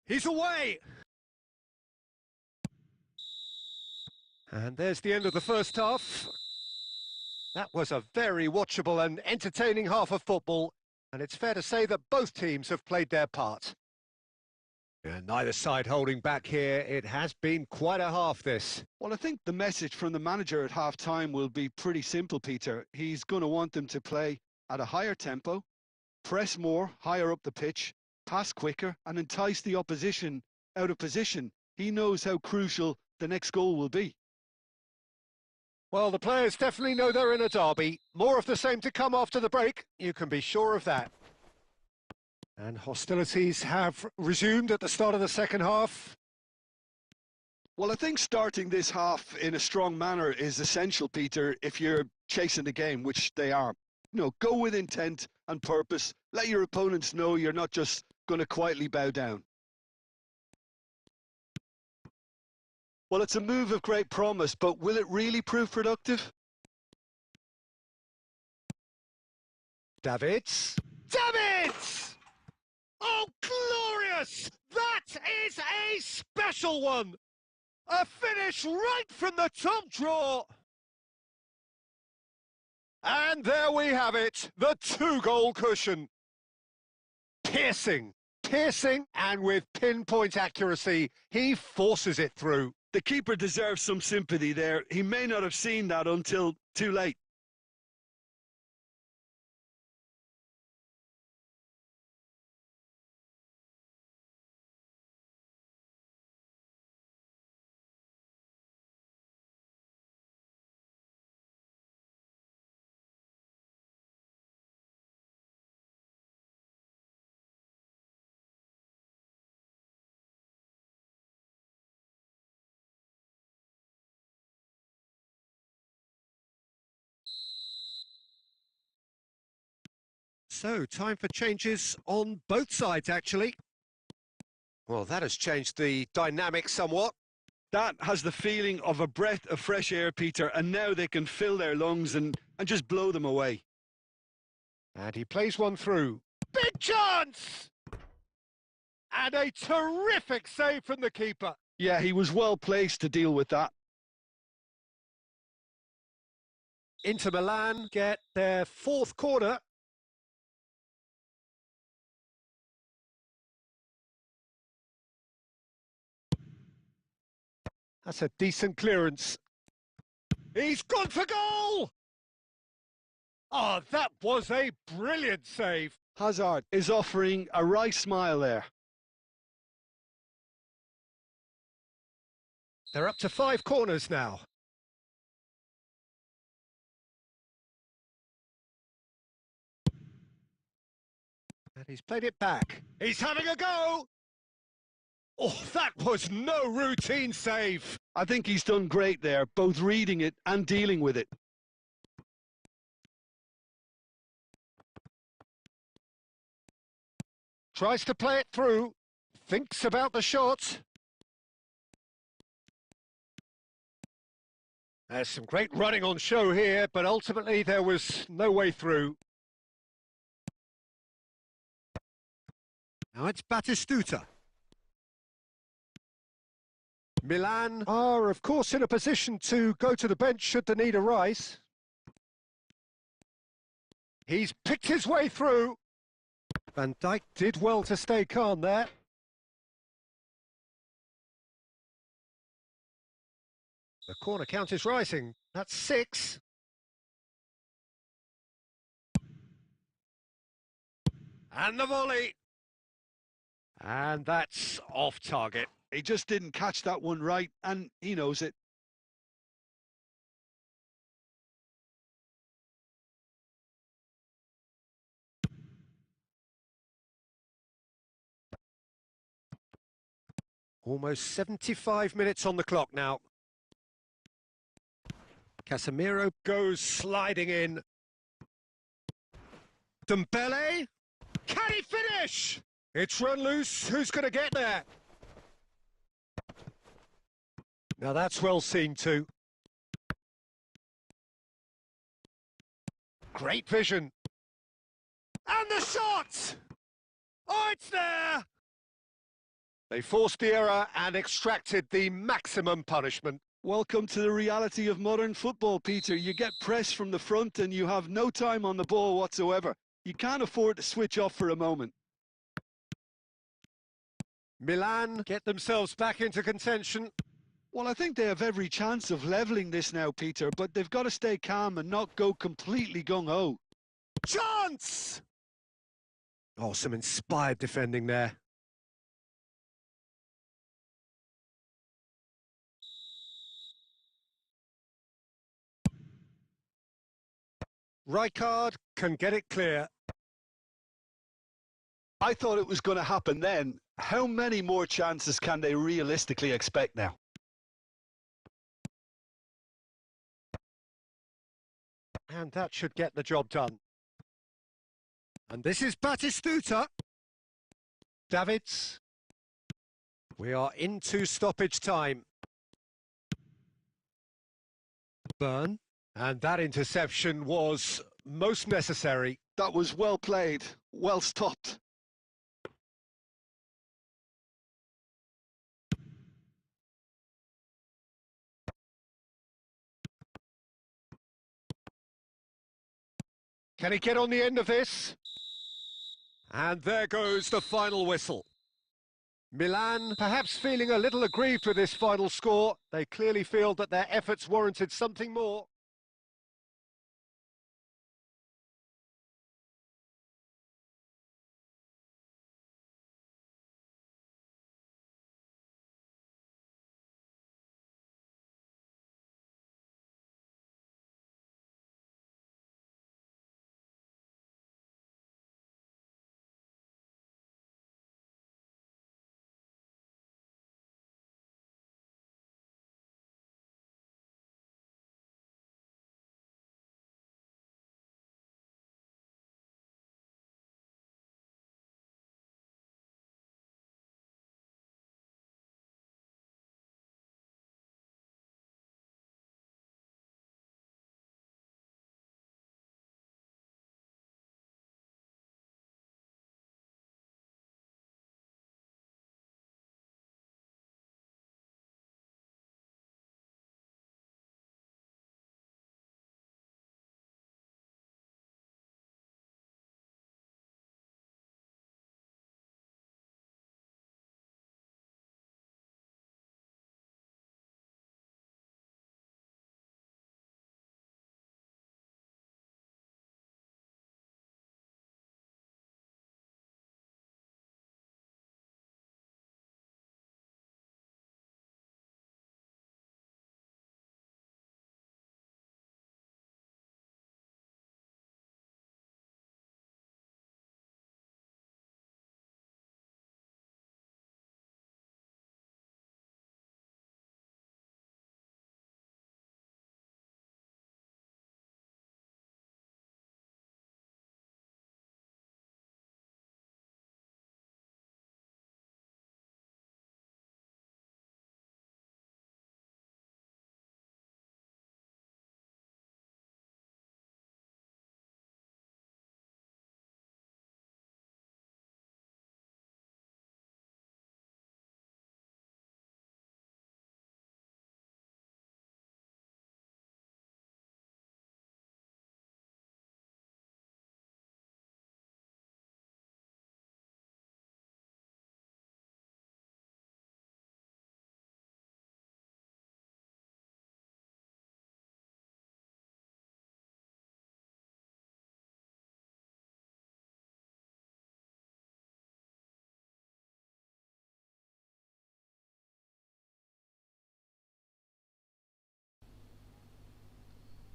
He's away! And there's the end of the first half. That was a very watchable and entertaining half of football, and it's fair to say that both teams have played their part. And neither side holding back here. It has been quite a half, this. Well, I think the message from the manager at half-time will be pretty simple, Peter. He's going to want them to play at a higher tempo, press more, higher up the pitch, pass quicker, and entice the opposition out of position. He knows how crucial the next goal will be. Well, the players definitely know they're in a derby. More of the same to come after the break, you can be sure of that. And hostilities have resumed at the start of the second half. Well, I think starting this half in a strong manner is essential, Peter, if you're chasing the game, which they are. You know, go with intent and purpose. Let your opponents know you're not just going to quietly bow down. Well, it's a move of great promise, but will it really prove productive? Davids. Davids! Oh, glorious! That is a special one! A finish right from the top draw! And there we have it, the two-goal cushion. Piercing, and with pinpoint accuracy, he forces it through. The keeper deserves some sympathy there. He may not have seen that until too late. So, time for changes on both sides, actually. Well, that has changed the dynamic somewhat. That has the feeling of a breath of fresh air, Peter, and now they can fill their lungs and just blow them away. And he plays one through. Big chance! And a terrific save from the keeper. Yeah, he was well placed to deal with that. Inter Milan get their fourth corner. That's a decent clearance. He's gone for goal! Oh, that was a brilliant save. Hazard is offering a wry smile there. They're up to 5 corners now. And he's played it back. He's having a go! Oh, that was no routine save. I think he's done great there, both reading it and dealing with it. Tries to play it through. Thinks about the shot. There's some great running on show here, but ultimately there was no way through. Now it's Batistuta. Milan are, of course, in a position to go to the bench should the need arise. He's picked his way through. Van Dijk did well to stay calm there. The corner count is rising. That's 6. And the volley. And that's off target. He just didn't catch that one right, and he knows it. Almost 75 minutes on the clock now. Casemiro goes sliding in. Dembele. Can he finish? It's run loose. Who's going to get there? Now that's well seen too. Great vision. And the shot! Oh, it's there! They forced the error and extracted the maximum punishment. Welcome to the reality of modern football, Peter. You get pressed from the front and you have no time on the ball whatsoever. You can't afford to switch off for a moment. Milan get themselves back into contention. Well, I think they have every chance of levelling this now, Peter, but they've got to stay calm and not go completely gung-ho. Chance! Oh, some inspired defending there. Rijkaard can get it clear. I thought it was going to happen then. How many more chances can they realistically expect now? And that should get the job done. And this is Batistuta. Davids. We are into stoppage time. Burn. And that interception was most necessary. That was well played, well stopped. Can he get on the end of this? And there goes the final whistle. Milan perhaps feeling a little aggrieved with this final score. They clearly feel that their efforts warranted something more.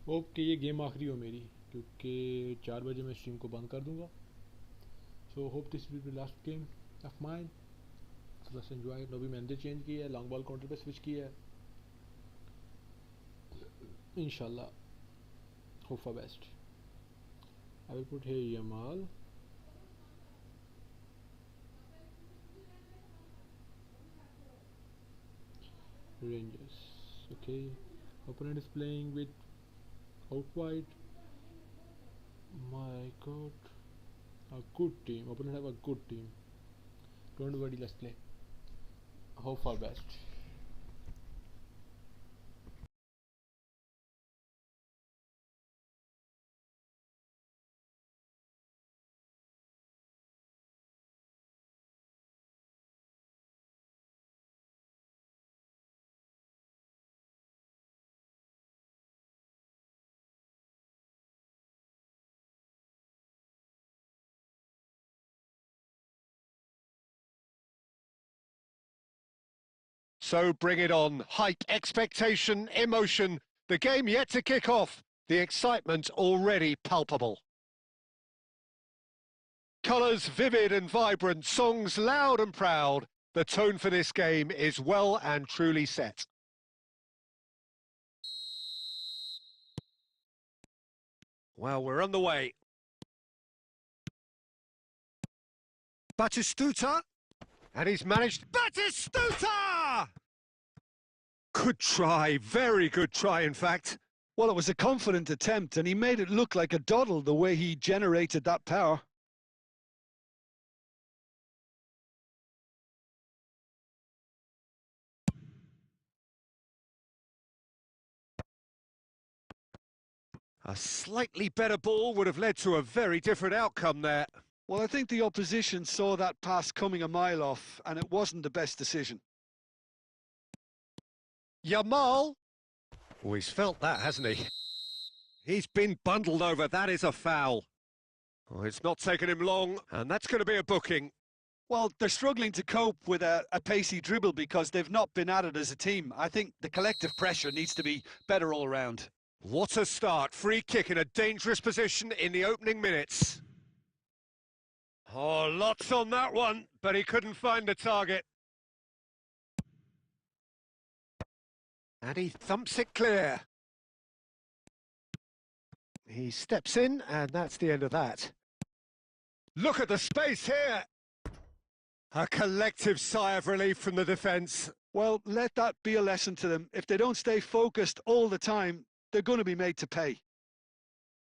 Hope कि ये game आखिरी हो मेरी, क्योंकि 4 बजे मैं stream को बंद कर दूंगा. So hope this will be last game of mine. So बस एंजॉय. अभी मैंने चेंज किया है, लॉन्ग बॉल काउंटर पे स्विच किया है. इंशाल्लाह, hope for best. I will put here Yamal. Rangers. Okay. Opponent is playing with out wide. My god. A good team. Opponent have a good team. Don't worry, let's play. Hope for best. So bring it on. Hype, expectation, emotion. The game yet to kick off. The excitement already palpable. Colours vivid and vibrant, songs loud and proud. The tone for this game is well and truly set. Well, we're on the way. Batistuta, and he's managed. Batistuta! Good try, very good try, in fact. Well, it was a confident attempt, and he made it look like a doddle the way he generated that power. A slightly better ball would have led to a very different outcome there. Well, I think the opposition saw that pass coming a mile off, and it wasn't the best decision. Yamal. Oh, he's felt that, hasn't he? He's been bundled over. That is a foul. Oh, it's not taken him long, and that's going to be a booking. Well, they're struggling to cope with a pacey dribble because they've not been at it as a team. I think the collective pressure needs to be better all round. What a start. Free kick in a dangerous position in the opening minutes. Oh, lots on that one, but he couldn't find the target. And he thumps it clear. He steps in, and that's the end of that. Look at the space here. A collective sigh of relief from the defence. Well, let that be a lesson to them. If they don't stay focused all the time, they're going to be made to pay.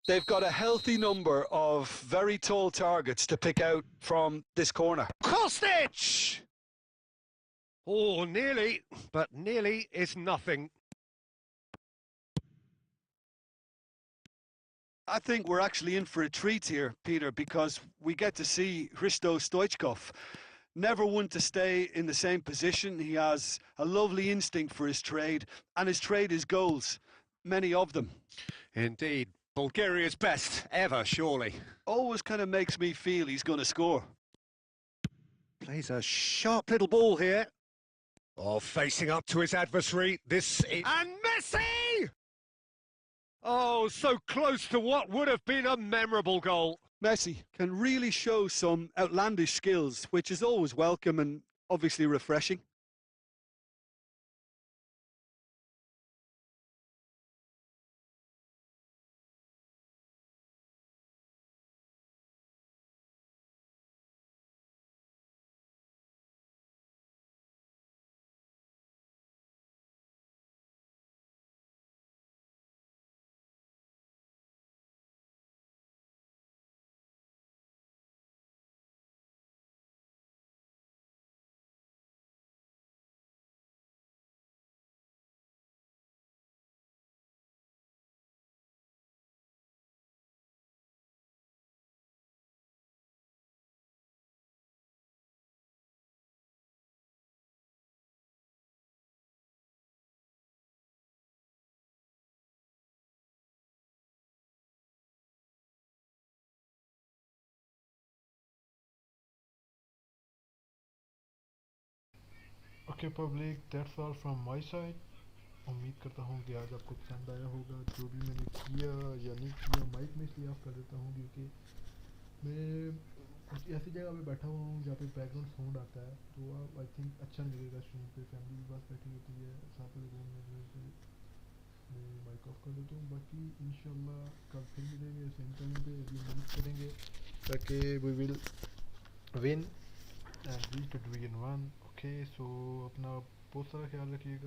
They've got a healthy number of very tall targets to pick out from this corner. Kostic! Oh, nearly, but nearly is nothing. I think we're actually in for a treat here, Peter, because we get to see Hristo Stoichkov. Never one to stay in the same position. He has a lovely instinct for his trade, and his trade is goals, many of them. Indeed. Bulgaria's best ever, surely. Always kind of makes me feel he's going to score. Plays a sharp little ball here. Oh, facing up to his adversary. This is... And Messi! Oh, so close to what would have been a memorable goal. Messi can really show some outlandish skills, which is always welcome and obviously refreshing. Okay, public, that's all from my side. उम्मीद करता हूँ कि आज आपको पसंद आया होगा जो भी मैंने किया या नहीं किया। माइक में इसलिए ऑफ कर देता हूँ क्योंकि मैं कुछ ऐसी जगह पे बैठा हुआ हूँ जहाँ पे बैकग्राउंड साउंड आता है, तो आप आई थिंक अच्छा नहीं लगेगा स्ट्रीम पे। फैमिली भी पास बैठी होती है साथ में रूम में, जो है मैं माइक ऑफ कर देता हूँ। बाकी इंशाल्लाह कल फिर मिलेंगे सेम टाइम पे, अभी उम्मीद करेंगे ताकि we will win and reach the division 1। Okay, so अपना बहुत सारा ख्याल रखिएगा।